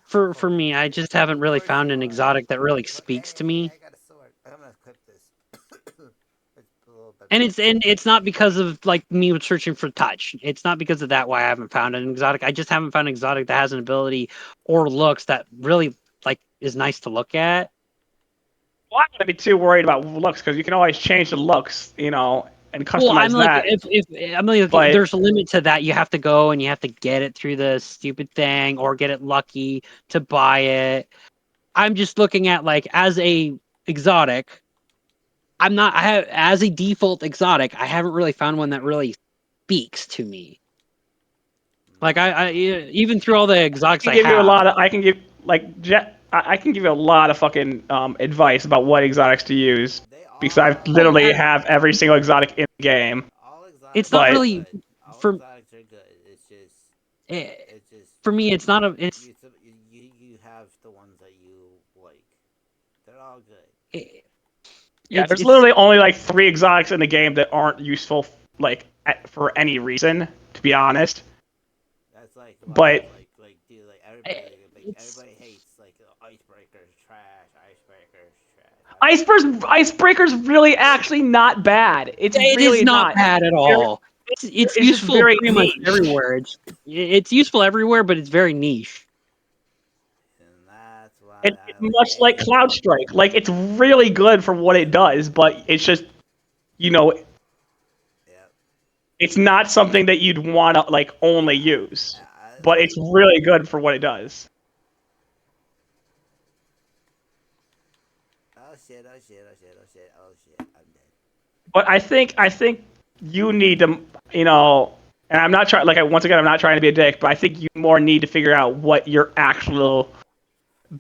For me, I just haven't really found an exotic that really speaks to me. I got a sword. I'm gonna clip this. And it's not because of like me searching for touch. It's not because of that why I haven't found an exotic. I just haven't found an exotic that has an ability or looks that really like is nice to look at. Well, I'm not be too worried about looks because you can always change the looks, and customize that. If there's a limit to that, you have to go and you have to get it through the stupid thing or get it lucky to buy it. I'm just looking at like as a exotic. As a default exotic, I haven't really found one that really speaks to me. Like I even through all the exotics I can give you a lot of fucking advice about what exotics to use because I literally have every single exotic in the game. It's not really for exotics are good. It's just for me. It's not it's you have the ones that you like. They're all good. There's literally only like 3 exotics in the game that aren't useful like for any reason, to be honest. That's like, but everybody hates like icebreakers trash. Icebreaker's really actually not bad. It really is not bad at all. It's useful pretty much everywhere. It's useful everywhere, but it's very niche. It's much like Cloud Strike. Like it's really good for what it does, but it's just, it's not something that you'd want to like only use. But it's really good for what it does. Oh shit! I'm dead. But I think you need to, and I'm not trying. Like once again, I'm not trying to be a dick, but I think you more need to figure out what your actual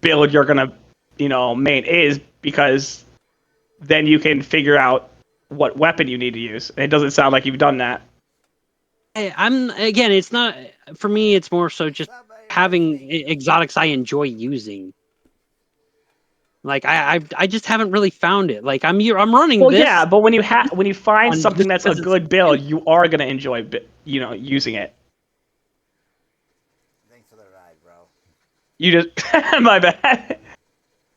build you're gonna, main is, because then you can figure out what weapon you need to use. And it doesn't sound like you've done that. It's not for me. It's more so just having exotics I enjoy using. Like I just haven't really found it. Like I'm running Well, this. yeah, but when you find on something just that's a because it's good build, you are gonna enjoy using it. Thanks for the ride, bro. You just my bad.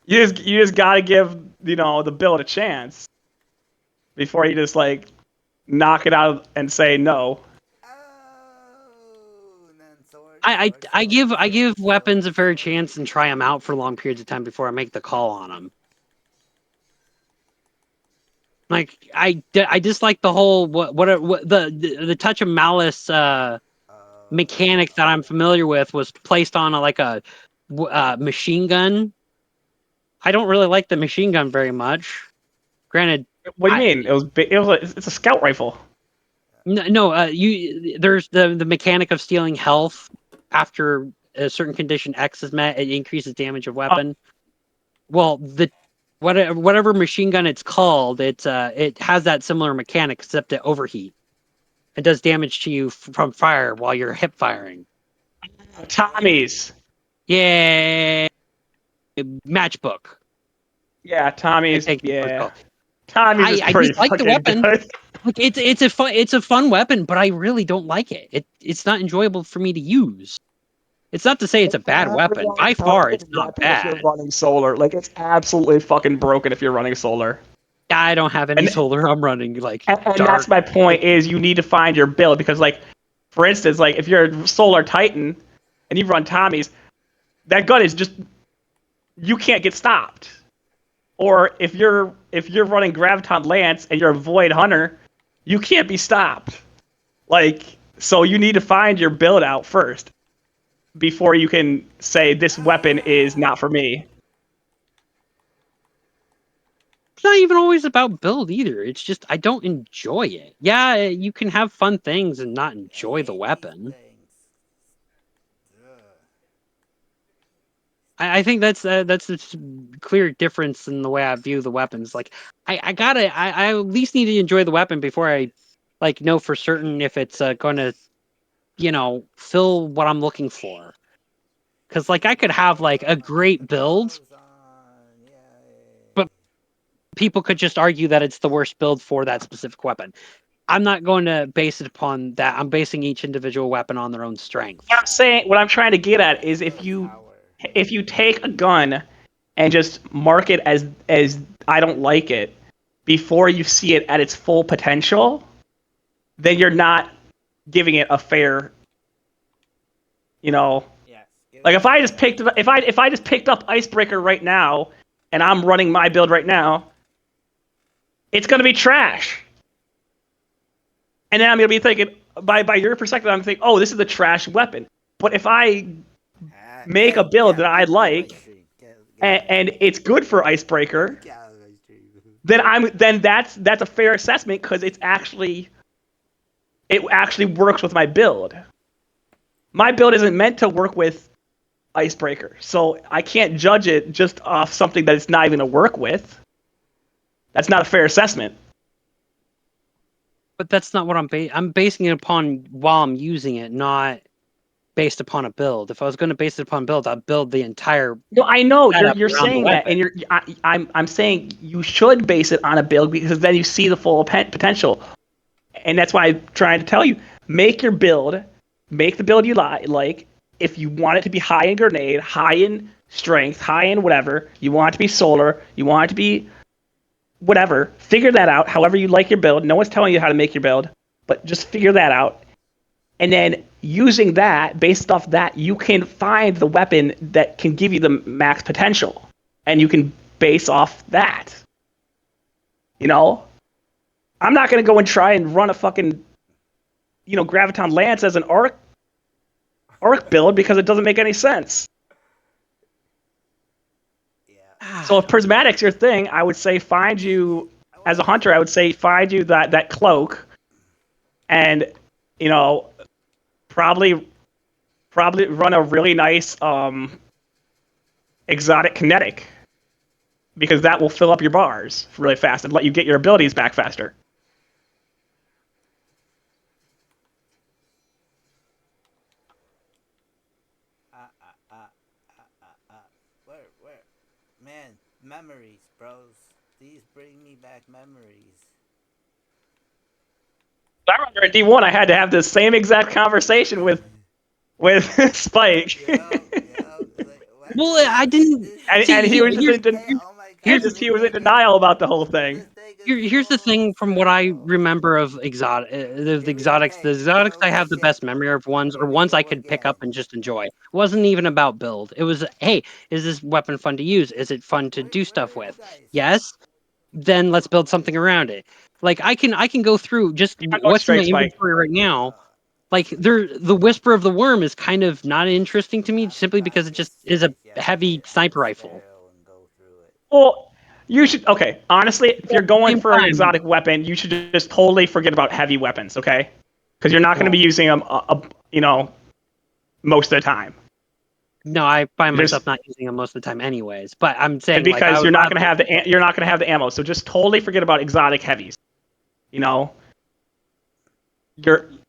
You just gotta give the build a chance before you just like knock it out and say no. Oh, and then sword, I sword, sword, I give sword, weapons a fair sword. chance and try them out for long periods of time before I make the call on them. Like I dislike the whole what the touch of malice mechanic that I'm familiar with was placed on a machine gun. I don't really like the machine gun very much. Granted, What do you mean? It's a scout rifle. there's the mechanic of stealing health after a certain condition X is met. It increases damage of weapon. Well, whatever machine gun it's called, it has that similar mechanic except it overheat. It does damage to you from fire while you're hip firing. Tommy's. Yeah, matchbook. Yeah, I Tommy's. think that's what it's Yeah, called. Tommy's is I pretty just like the fucking weapon. good. Like it's a fun weapon, but I really don't like it. It's not enjoyable for me to use. It's not to say it's a bad weapon. By far, it's not If you're bad. running solar, like it's absolutely fucking broken if you're running solar. I don't have any And solar. I'm running like and dark. that's my point is you need to find your build because like, for instance, like if you're a solar titan and you run Tommy's, that gun is just you can't get stopped. Or if you're running Graviton Lance and you're a Void Hunter, you can't be stopped. Like so you need to find your build out first before you can say this weapon is not for me. It's not even always about build either. It's just I don't enjoy it. Yeah, you can have fun things and not enjoy the I hate these weapon. things. Ugh. I think that's a clear difference in the way I view the weapons. Like I at least need to enjoy the weapon before I like know for certain if it's going to fill what I'm looking for. Because like I could have like a great build, Clothes on. but Yay. people could just argue that it's the worst build for that specific weapon. I'm not going to base it upon that. I'm basing each individual weapon on their own strengths. What I'm trying to get at is Power. if you take a gun and just mark it as I don't like it before you see it at its full potential, then you're not giving it a fair, Yes. like if I just picked it up, if I just picked up Icebreaker right now and I'm running my build right now, it's gonna be trash. And then I'm gonna be thinking, by your perspective, I'm thinking, oh, this is a trash weapon. But if I make a build that I like and it's good for Icebreaker, then that's a fair assessment because it actually works with my build. My build isn't meant to work with Icebreaker, so I can't judge it just off something that it's not even to work with. That's not a fair assessment. But that's not what I'm basing it upon while I'm using it, not based upon a build. If I was going to base it upon build, I'd build the entire. No, I know setup you're around the saying that, weapon. and I'm saying you should base it on a build because then you see the full potential, and that's why I'm trying to tell you: make your build, make the build you like. If you want it to be high in grenade, high in strength, high in whatever, you want it to be solar, you want it to be whatever. Figure that out. However you like your build. No one's telling you how to make your build, but just figure that out. And then using that, based off that, you can find the weapon that can give you the max potential. And you can base off that. I'm not going to go and try and run a fucking, Graviton Lance as an arc build because it doesn't make any sense. Yeah. So if Prismatic's your thing, I would say find you, as a hunter, I would say find you that cloak and, probably run a really nice exotic kinetic because that will fill up your bars really fast and let you get your abilities back faster. Where? Man, memories, bros. These bring me back memories. I remember in D1, I had to have the same exact conversation with Spike, Well, I didn't and he see. was just Hey, oh my god, he was in denial about the whole thing. this thing is here's the so thing from what I thorough. remember of exotic the exotics. The exotics I have the best memory of ones or ones I could pick up and just enjoy. It wasn't even about build. It was, hey, is this weapon fun to use? Is it fun to do stuff with? Yes. Then let's build something around it. Like I can go through just I'm going what's in my straight, Spike. inventory right now. Like the Whisper of the Worm is kind of not interesting to me simply because it just is a heavy sniper rifle. Well, you should. Okay, honestly, if you're going Same for an time, exotic weapon, you should just totally forget about heavy weapons, okay? Because you're not going to be using them, most of the time. no, I find Just myself not using them most of the time, anyways. But I'm saying, and like, I because would rather. you're not going to have the ammo, so just totally forget about exotic heavies. You know,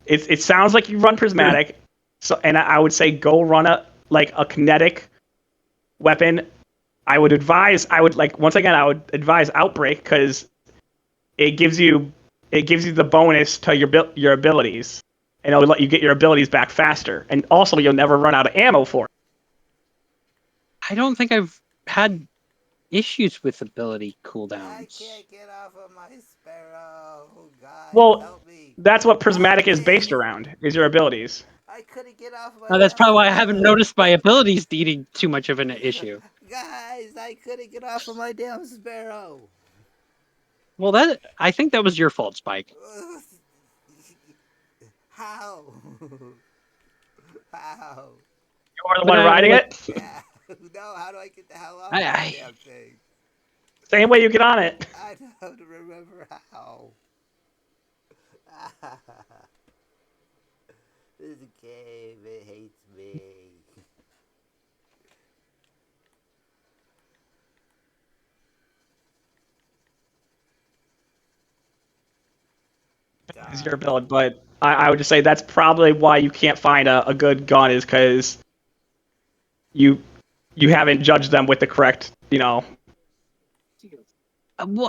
it sounds like you run prismatic, so and I would say go run a kinetic weapon. I would advise Outbreak because it gives you the bonus to your abilities, and it'll let you get your abilities back faster, and also you'll never run out of ammo for it. I don't think I've had issues with ability cooldowns. I can't get off of my Sparrow. Oh, God, Well, help me. that's what prismatic is based around, is your abilities. I couldn't get off my That's damn probably why I haven't Sparrow. noticed my abilities needing too much of an issue. Guys, I couldn't get off of my damn Sparrow. Well, I think that was your fault, Spike. How? How? You are the one riding it. Yeah. No, how do I get the hell off I- that I- damn thing? Same way you get on it. I don't remember how. This game, it hates me. Is your build, but I would just say that's probably why you can't find a good gun is because you haven't judged them with the correct, Well,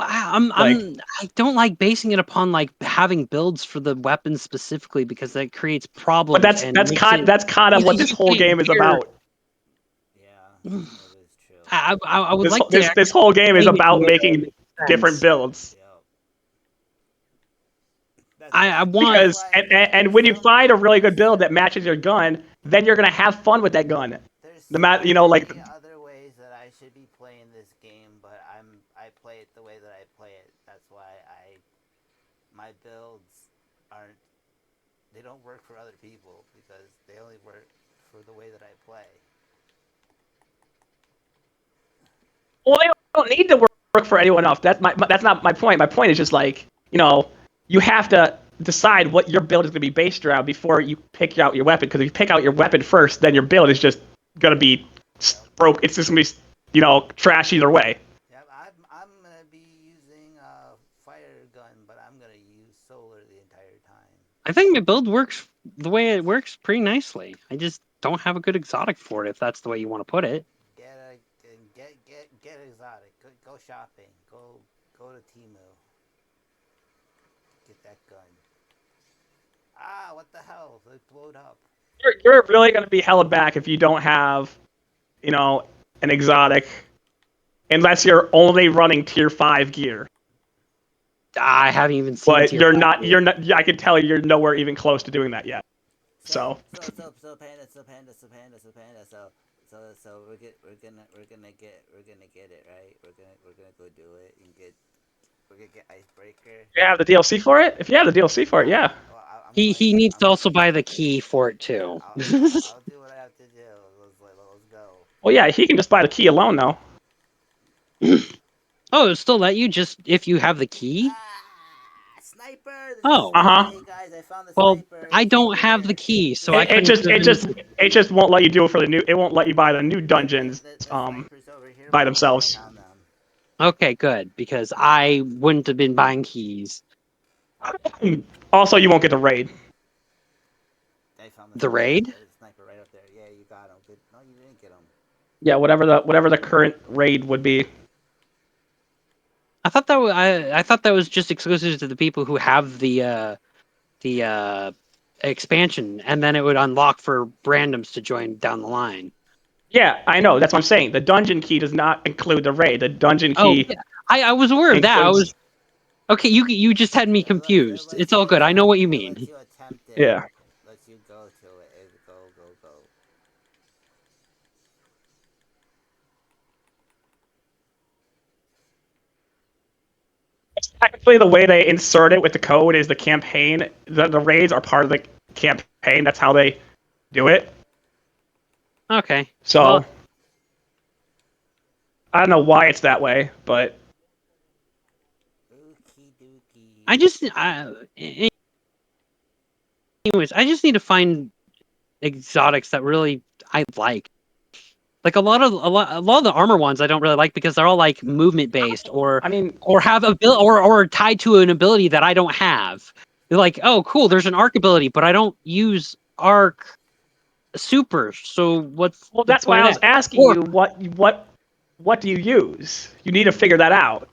I don't like basing it upon like having builds for the weapons specifically because that creates problems. But that's kind of what this whole game is about. Yeah, that is true. I would like to. This whole game is about making sense. different builds. I want Because and when you find a really good build that matches your gun, then you're gonna have fun with that gun. There's The mat, like other ways that I should be playing this game, but I play it the way that I play it. That's why my builds they don't work for other people because they only work for the way that I play. well, they don't need to work for anyone else. That's not my point. My point is just like you have to decide what your build is going to be based around before you pick out your weapon. Because if you pick out your weapon first, then your build is just going to be broke. It's just going to be, trash either way. Yeah, I'm going to be using a fire gun, but I'm going to use solar the entire time. I think my build works the way it works pretty nicely. I just don't have a good exotic for it, if that's the way you want to put it. Get exotic. Go shopping. Go to Temu. Get that gun. Ah, what the hell? They blowed up. You're really going to be held back if you don't have, an exotic, unless you're only running tier 5 gear. I haven't even seen. But you're not. I can tell you're nowhere even close to doing that yet. So panda. So we're gonna get it right. We're gonna go do it and we're gonna get Icebreaker. You have the DLC for it? If you have the DLC for it, yeah. Well, He needs to also buy the key for it too. I'll do what I have to do. Let's go. Well, yeah, he can just buy the key alone though. Oh, it'll still let you just if you have the key. Sniper! Oh. Hey guys, I found the Well, sniper. I don't have the key, so I It just won't let you do it for the new. It won't let you buy the new dungeons by themselves. Okay, good, because I wouldn't have been buying keys. Also, you won't get the raid. The raid? Sniper right up there. Yeah, you got him. Good. No, you didn't get him. Yeah, whatever the current raid would be. thought that I thought that was just exclusive to the people who have the expansion, and then it would unlock for randoms to join down the line. Yeah, I know. That's what I'm saying. The dungeon key does not include the raid. The dungeon key. Yeah. I was aware of that. I was okay. You just had me confused. It's all good. I know what you mean. Lets you attempt it. Yeah. Lets you go to it. Go. Technically, the way they insert it with the code is the campaign. The raids are part of the campaign. That's how they do it. Okay. So Well, I don't know why it's that way, but Okie dokie. anyways, I just need to find exotics that really I like. Like a lot of the armor ones I don't really like because they're all like movement based or I mean, have or tied to an ability that I don't have. They're like, oh cool, there's an arc ability, but I don't use arc super. So what's well, the that's why point I of was that? asking you what do you use? You need to figure that out.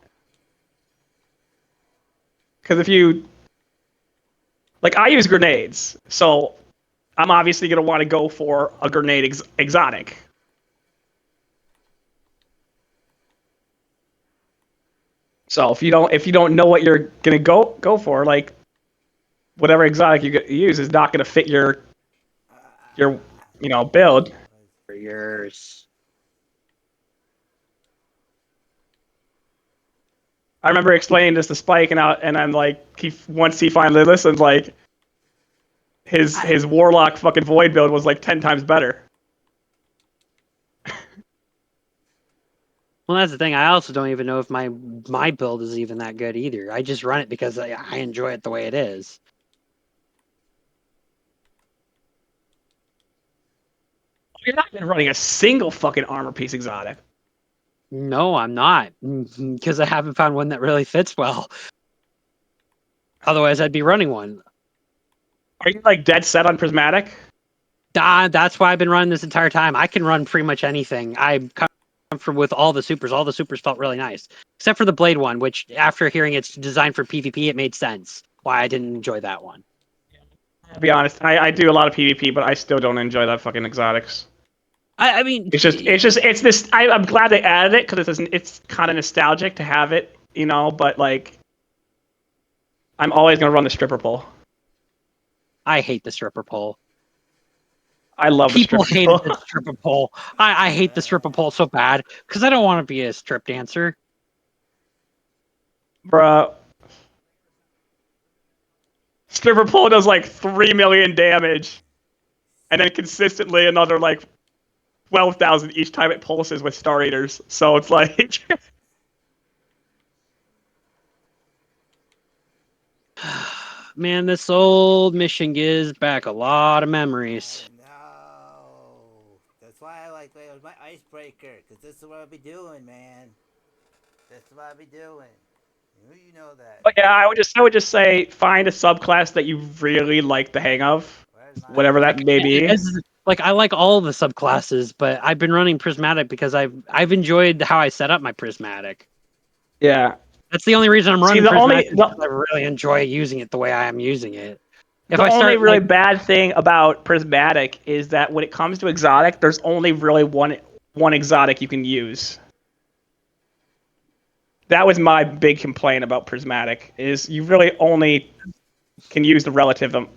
Because if you like, I use grenades, so I'm obviously gonna want to go for a grenade exotic. So if you don't know what you're gonna go for, like whatever exotic you use is not gonna fit your build. For yours. I remember explaining this to Spike, and I'm like, once he finally listened, like his warlock fucking void build was like 10 times better. Well, that's the thing. I also don't even know if my build is even that good either. I just run it because I enjoy it the way it is. You're not even running a single fucking armor piece exotic. No, I'm not, because I haven't found one that really fits well. Otherwise, I'd be running one. Are you like dead set on prismatic? That's why I've been running this entire time. I can run pretty much anything. I'm comfortable with all the supers. All the supers felt really nice, except for the blade one, which after hearing it's designed for PvP, it made sense why I didn't enjoy that one. To be honest, I do a lot of PvP, but I still don't enjoy that fucking exotics. I mean, it's this. I'm glad they added it because it's kind of nostalgic to have it, But like, I'm always gonna run the stripper pole. I hate the stripper pole. I love People the stripper pole. hate the stripper pole. I hate the stripper pole so bad because I don't want to be a strip dancer. Bruh. Stripper pole does like 3 million damage, and then consistently another like 12,000 each time it pulses with Star Eaters. So it's like. Man, this old mission gives back a lot of memories. No, that's why I like it was my icebreaker, because this is what I'll be doing, man. This is what I'll be doing. You know that. But yeah, I would just say find a subclass that you really like the hang of, whatever that may be. Like I like all the subclasses, but I've been running prismatic because I've enjoyed how I set up my prismatic. Yeah, that's the only reason I'm running prismatic. I really enjoy using it the way I am using it. The only really bad thing about prismatic is that when it comes to exotic, there's only really one exotic you can use. That was my big complaint about prismatic, is you really only can use the relativism.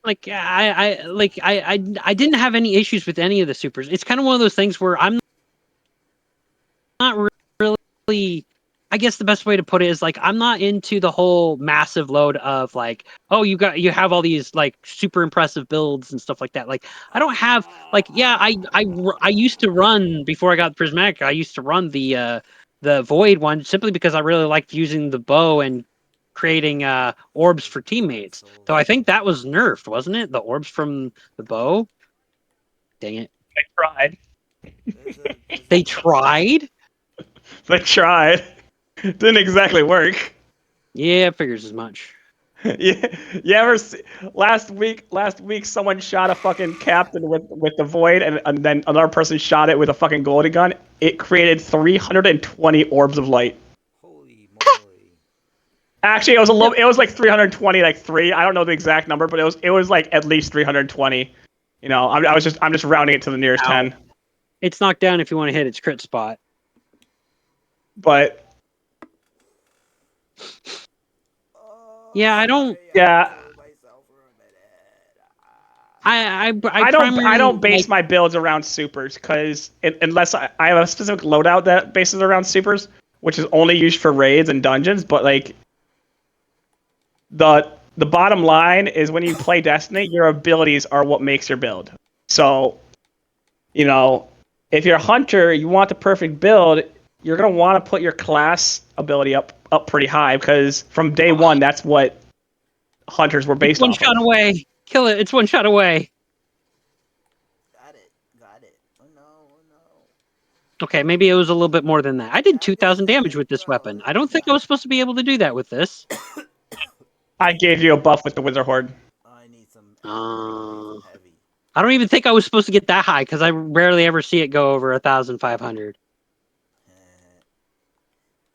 Like I didn't have any issues with any of the supers. It's kind of one of those things where I'm not really. I guess the best way to put it is like I'm not into the whole massive load of like, oh, you have all these like super impressive builds and stuff like that. Like I don't have like, yeah, I used to run before I got prismatic. I used to run the void one simply because I really liked using the bow and creating orbs for teammates. So I think that was nerfed, wasn't it? The orbs from the bow. Dang it! They tried. They tried. They tried. Didn't exactly work. Yeah, it figures as much. You ever see, last week someone shot a fucking captain with the void, and then another person shot it with a fucking golden gun. It created 320 orbs of light. Holy moly! Actually, it was a little. It was like 320, like three. I don't know the exact number, but it was like at least 320. You know, I'm just rounding it to the nearest 10. It's knocked down if you want to hit its crit spot. But yeah, I don't. Yeah. I don't base my builds around supers because unless I have a specific loadout that bases around supers, which is only used for raids and dungeons. But like the bottom line is when you play Destiny, your abilities are what makes your build. So, you know, if you're a hunter, you want the perfect build, you're gonna want to put your class ability up pretty high because from day one, that's what hunters were based One off shot of. away. Kill it. It's one shot away. Got it. Oh no. Okay, maybe it was a little bit more than that. I did 2,000 damage with this weapon. I don't think I was supposed to be able to do that with this. I gave you a buff with the Wizard Horde. I need some heavy. I don't even think I was supposed to get that high because I rarely ever see it go over 1,500.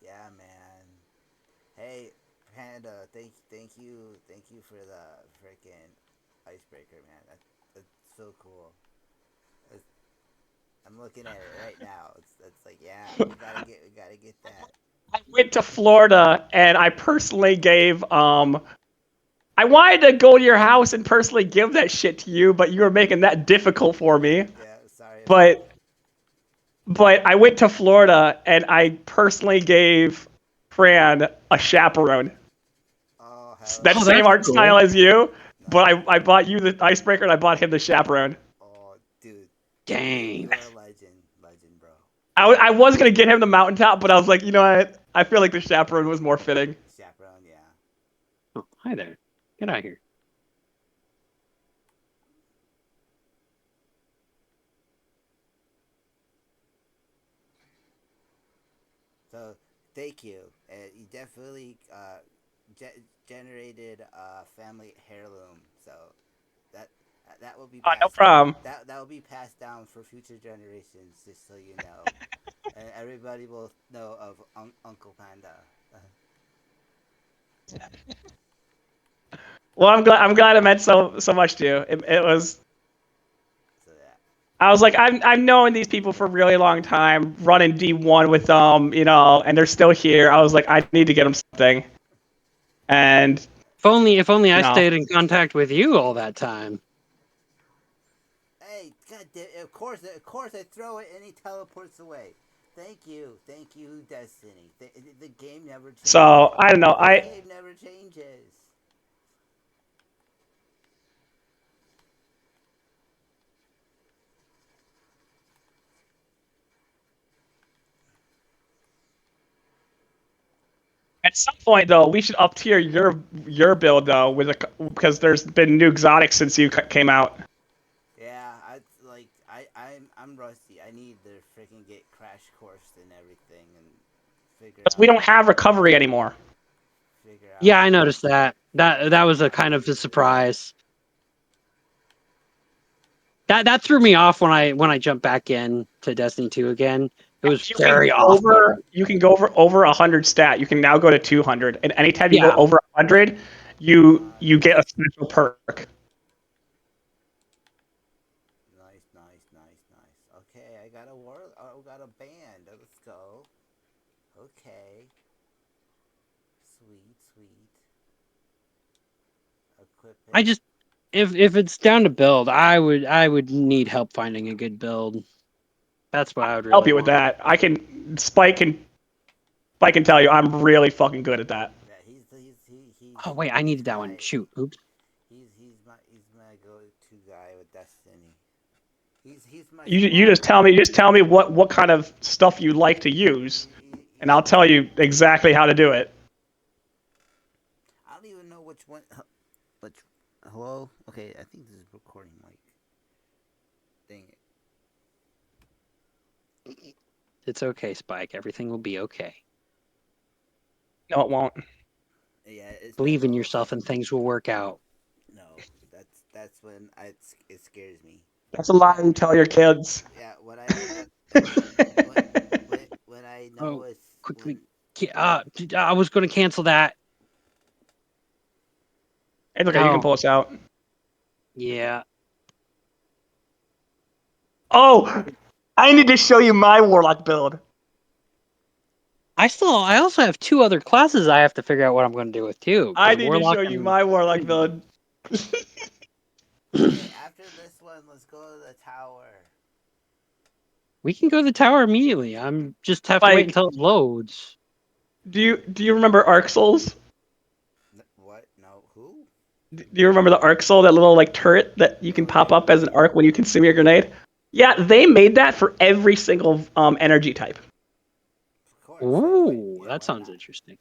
Yeah, man. Hey, Panda, thank you for the freaking icebreaker, man. That's so cool. I'm looking at it right now. It's like, yeah, we gotta get that. I went to Florida and I personally gave I wanted to go to your house and personally give that shit to you, but you were making that difficult for me. Yeah, sorry. But I went to Florida and I personally gave Fran a chaperone. Oh, That same art style as you, but I bought you the icebreaker and I bought him the chaperone. Oh, dude. Dang. You are a legend, bro. I was gonna get him the mountaintop, but I was like, you know what? I feel like the chaperone was more fitting. Chaperone, yeah. Oh, hi there. Get out of here. So, thank you. You definitely generated a family heirloom. So, that will be passed no problem. That will be passed down for future generations, just so you know. And everybody will know of Uncle Panda. Well, I'm glad it meant so much to you. It was. So yeah. I was like, I've known these people for a really long time, running D1 with them, you know, and they're still here. I was like, I need to get them something. And if only I stayed in contact with you all that time. Hey, God, of course I throw it and he teleports away. Thank you, Destiny. The game never changes. So I don't know. The game never changes. At some point, though, we should up tier your build though, because there's been new exotics since you came out. Yeah, I'm rusty. I need to freaking get crash coursed and everything and figure out. We don't have recovery anymore. Yeah, I noticed that. That was a kind of a surprise. That threw me off when I jumped back in to Destiny 2 again. It was very awful. You can go over 100 stat. You can now go to 200, and anytime you go over 100, you get a special perk. Nice. Okay, I got a band. Let's go. Okay. Sweet. Equip it. I just if it's down to build, I would need help finding a good build. That's what I would really help you with that. I can Spike can tell you I'm really fucking good at that. Yeah, he's oh wait, I needed that one. Shoot. Oops. He's my go-to guy with Destiny. He's my. You just tell me what kind of stuff you like to use, and I'll tell you exactly how to do it. I don't even know which one. Hello? Okay, I think this is recording. Like, dang it. It's okay, Spike. Everything will be okay. No, it won't. Yeah, it's my Believe in little yourself, and things will work out. no. That's when it scares me. That's a When lie I you tell your kids. yeah when I know Oh, it's when quickly. I was going to cancel that. It's okay, you can Oh, pull us out. yeah. Oh, I need to show you my Warlock build. I also have 2 other classes I have to figure out what I'm going to do with too. I Because need to Warlock show you and my Warlock build. okay, after this one, let's go to the tower. we can go to the tower immediately. I'm just have to wait Like, until it loads. do you remember Arc Souls? What? No, who? Do you remember the Arc Soul, that little like turret that you can Oh pop yeah, up as an arc when you consume your grenade? Yeah, they made that for every single energy type. of course. Ooh, Yeah, that why sounds not? interesting.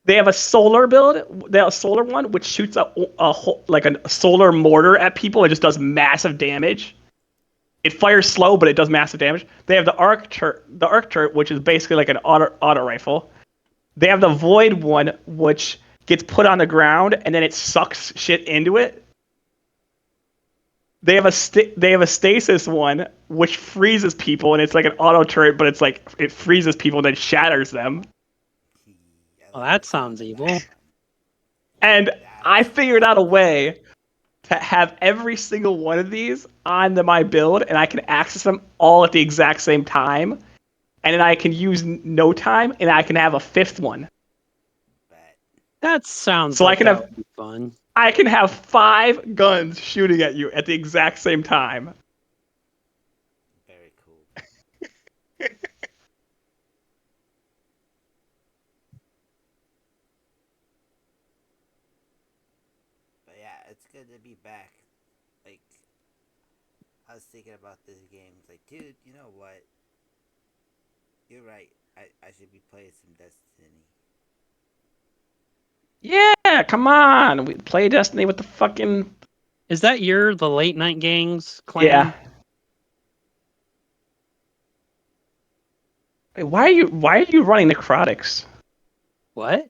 They have a solar build. They have a solar one which shoots like a solar mortar at people. It just does massive damage. It fires slow, but it does massive damage. They have the arc turret, which is basically like an auto rifle. They have the void one, which gets put on the ground and then it sucks shit into it. They have a stasis one, which freezes people, and it's like an auto turret, but it's like it freezes people and then shatters them. I Well, like that the sound sounds of evil. that one. And I figured out a That's way to have every single one of these on my build, and I can access them all at the exact same time. And then I can use no time, and I can have a fifth one. bet. That sounds So I like can that have would be fun. 5 guns shooting at you at the exact same time. Very cool. But yeah, it's good to be back. Like I was thinking about this game. It's like, dude, you know what? You're right. I should be playing some Destiny. Yeah, come on, we play Destiny with the fucking Is that the late night gangs yeah. clan? Wait, why are you running Necrotics? What?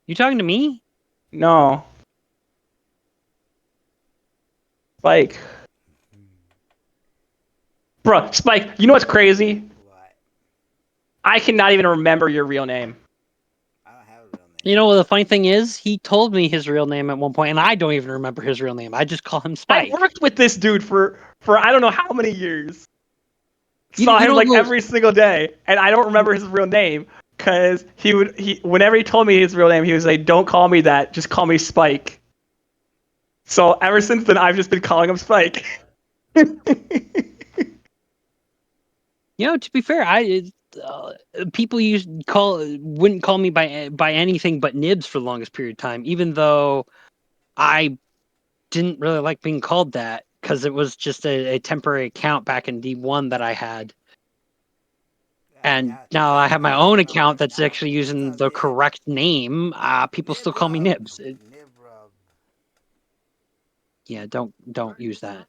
You talking to me? No. Spike. Bruh, Spike, you know what's crazy? What? I cannot even remember your real name. I don't have a real name. You know what the funny thing is? He told me his real name at one point, and I don't even remember his real name. I just call him I Spike. worked with this dude for I don't know how many years. Saw You him know like the every single day, and I don't remember his real name because whenever he told me his real name, he was like, "Don't call me that, just call me Spike." So ever since then, I've just been calling him Spike. to be fair, people wouldn't call me by anything but Nibs for the longest period of time, even though I didn't really like being called that because it was just a temporary account back in D1 that I had. Yeah, And now I have my now own you know account it. that's Now actually what's using up, the Nib? correct name. People still call me Nibrub. Nibs. Nibrub. Yeah, don't use that.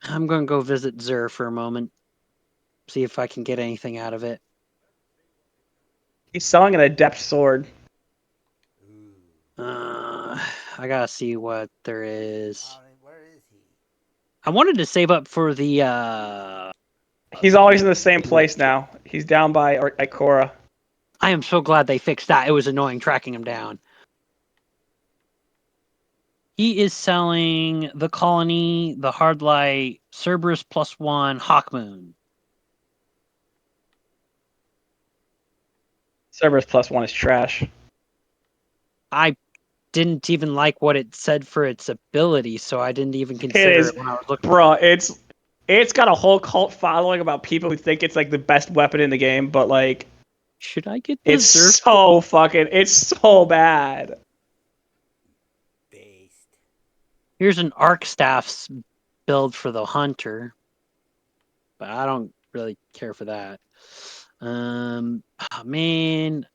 I'm going to go visit Zur for a moment, see if I can get anything out of it. He's selling an adept sword. Ooh. I gotta see what there is. Where is he? I wanted to save up for the He's always in the same place now. He's down by Ikora. I am so glad they fixed that. It was annoying tracking him down. He is selling the Colony, the Hardlight, Cerberus +1, Hawkmoon. Cerberus +1 is trash. I didn't even like what it said for its ability, so I didn't even It consider is, it when I was looking bro. at it. It's got a whole cult following about people who think it's like the best weapon in the game, but like Should I get the it's Zerf? it's so bad. Based. Here's an Arc Staff's build for the Hunter, but I don't really care for that. Man,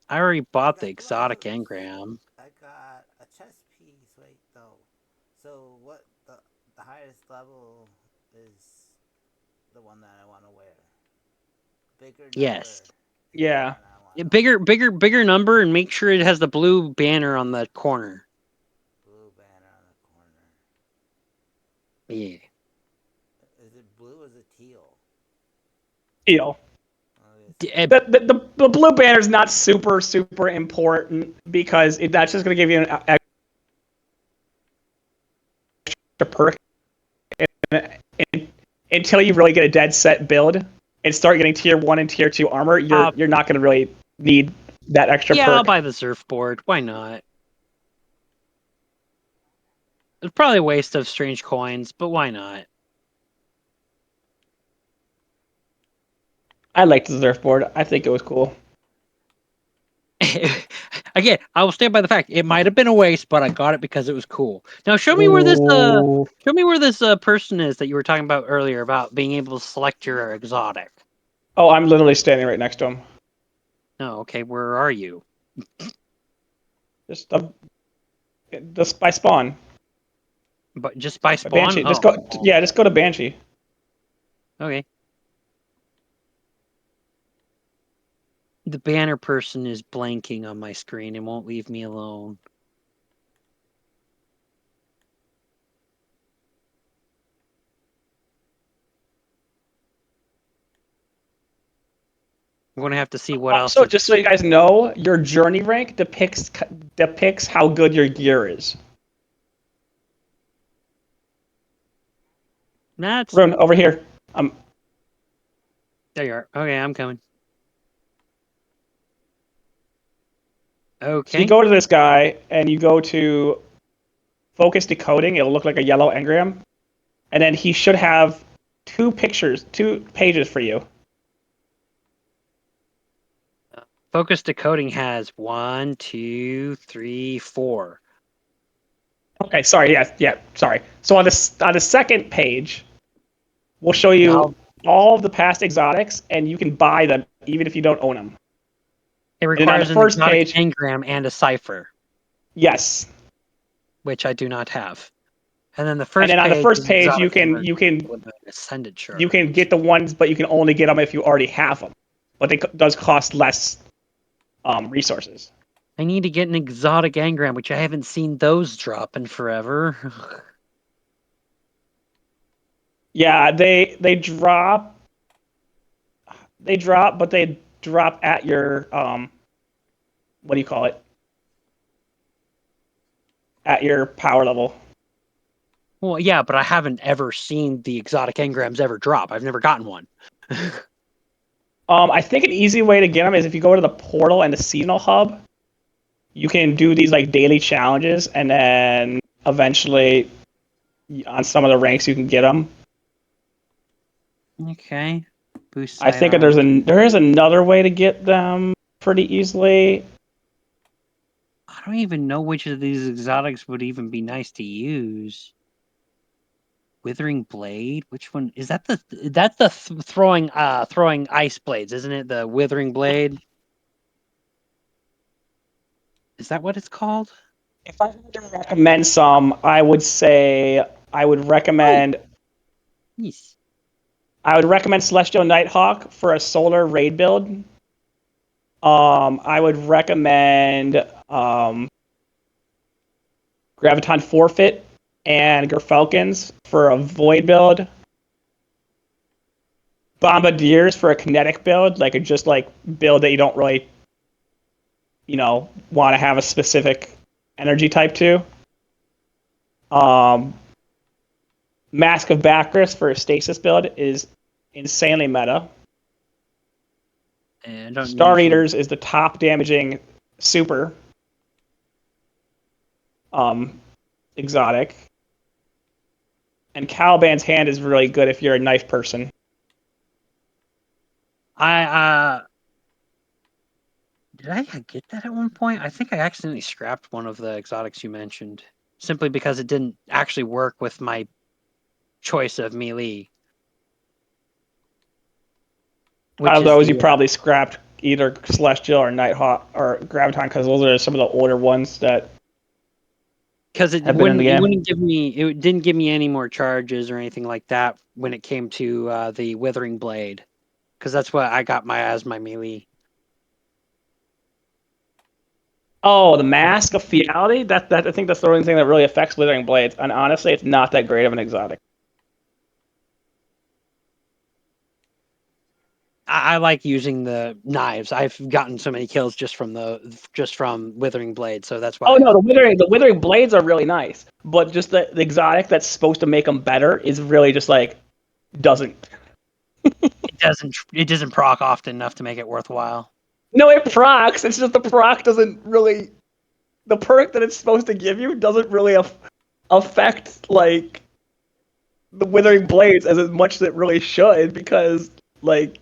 I already I bought the got exotic gloves. engram. I got a chest piece. Wait, though. So what? The highest level is the one that I want to wear. Bigger Yes. number. Yeah. Bigger number, and make sure it has the blue banner on the corner. Blue banner on the corner. Yeah. Is it blue or is it teal? Teal. D- The blue banner is not super important because that's just going to give you an extra perk until you really get a dead set build and start getting tier 1 and tier 2 armor. You're not going to really need that extra Yeah, perk. I'll buy the surfboard. Why not? It's probably a waste of strange coins, but why not? I liked the surfboard. I think it was cool. Again, I will stand by the fact it might have been a waste, but I got it because it was cool. Now, show me where this person is that you were talking about earlier about being able to select your exotic. Oh, I'm literally standing right next to him. No, okay, where are you? Just by spawn. But just by spawn. Banshee. Just go to Banshee. Okay. The banner person is blanking on my screen and won't leave me alone. I'm going to have to see what else. So, just so you guys know, your journey rank depicts how good your gear is. That's Rune, over here. There you are. Okay, I'm coming. Okay. So you go to this guy and you go to focus decoding. It'll look like a yellow engram, and then he should have 2 pages for you. Focus decoding has 1, 2, 3, 4. Okay, sorry. Yeah, sorry. So on the second page, we'll show you all of the past exotics, and you can buy them even if you don't own them. It requires an exotic engram and a cipher. Yes. Which I do not have. And then on the first page you can ascended shard. You can get the ones, but you can only get them if you already have them. But it does cost less resources. I need to get an exotic engram, which I haven't seen those drop in forever. Yeah, they drop. They drop, but they drop at your what do you call it? At your power level. Well, yeah, but I haven't ever seen the exotic engrams ever drop. I've never gotten one. I think an easy way to get them is if you go to the portal and the seasonal hub, you can do these like daily challenges, and then eventually on some of the ranks you can get them. Okay. Boost. I think there is another way to get them pretty easily. I don't even know which of these exotics would even be nice to use. Withering Blade? Which one is that? That's the throwing ice blades, isn't it? The Withering Blade. Is that what it's called? If I had to recommend some, I would say I would recommend. Yes. I would recommend Celestial Nighthawk for a solar raid build. I would recommend Graviton Forfeit and Gerfalcons for a void build. Bombardiers for a kinetic build, like a just like build that you don't really, want to have a specific energy type to. Mask of Bacchus for a stasis build is insanely meta. Star Eaters is the top damaging super exotic. And Caliban's Hand is really good if you're a knife person. Did I get that at one point? I think I accidentally scrapped one of the exotics you mentioned, simply because it didn't actually work with my choice of melee. Out of those, you probably scrapped either Celestial or Nighthawk or Graviton, because those are some of the older ones that. Because it didn't give me any more charges or anything like that when it came to the Withering Blade. because that's what I got as my melee. Oh, the Mask of Fidelity? That I think that's the only thing that really affects Withering Blades, and honestly, it's not that great of an exotic. I like using the knives. I've gotten so many kills just from Withering Blade, so that's why. Oh no, the Withering Blades are really nice, but just the exotic that's supposed to make them better is really just like doesn't. It doesn't proc often enough to make it worthwhile. No, it procs. It's just the proc doesn't really. The perk that it's supposed to give you doesn't really affect like the Withering Blades as much as it really should, because like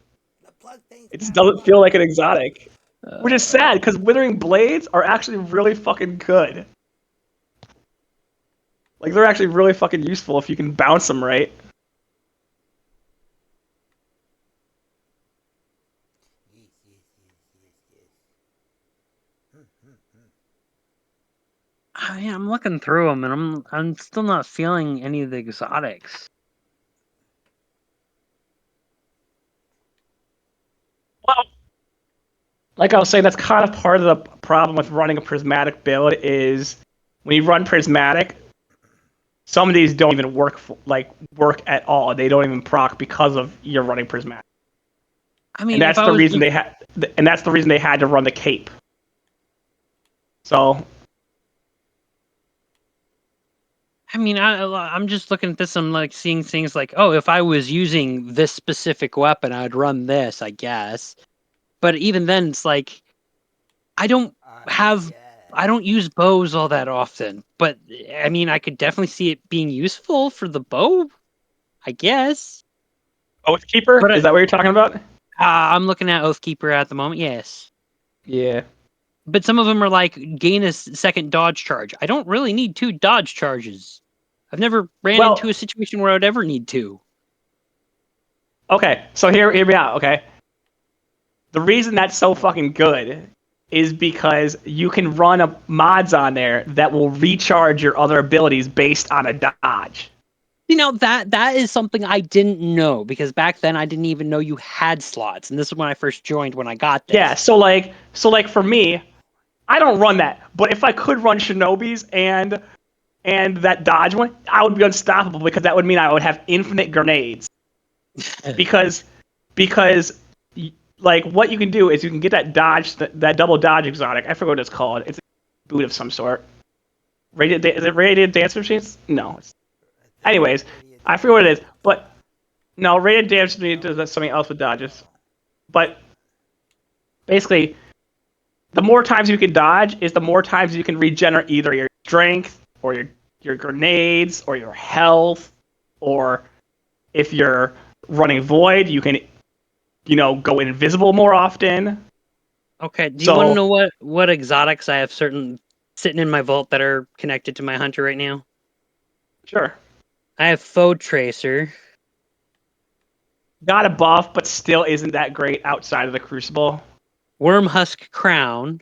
it just doesn't feel like an exotic, which is sad because Withering Blades are actually really fucking good. Like they're actually really fucking useful if you can bounce them right. I'm looking through them, and I'm still not feeling any of the exotics. Well, like I was saying, that's kind of part of the problem with running a prismatic build is when you run prismatic, some of these don't even work at all. They don't even proc because of you're running prismatic. I mean, and that's the reason they had to run the cape. So. I mean, I'm just looking at this. I'm like seeing things like, oh, if I was using this specific weapon, I'd run this, I guess. But even then, it's like, I don't use bows all that often. But I mean, I could definitely see it being useful for the bow, I guess. Oathkeeper? Is that what you're talking about? I'm looking at Oathkeeper at the moment, yes. Yeah. But some of them are like, gain a second dodge charge. I don't really need 2 dodge charges. I've never ran into a situation where I'd ever need 2. Okay, so hear me out, okay? The reason that's so fucking good is because you can run mods on there that will recharge your other abilities based on a dodge. You know, that is something I didn't know, because back then I didn't even know you had slots, and this is when I first joined when I got this. Yeah, so like for me, I don't run that, but if I could run Shinobis and that dodge one, I would be unstoppable, because that would mean I would have infinite grenades. because like what you can do is you can get that dodge, that double dodge exotic. I forget what it's called. It's a boot of some sort. Is it Radiant Dance Machines? No. Anyways, I forget what it is, but no, Radiant Dance Machines does something else with dodges. But basically, the more times you can dodge is the more times you can regenerate either your strength or your grenades or your health, or if you're running void, you can go invisible more often. Okay, do you want to know what exotics I have sitting in my vault that are connected to my hunter right now? Sure. I have Foe Tracer. Got a buff, but still isn't that great outside of the Crucible. Wormhusk Crown.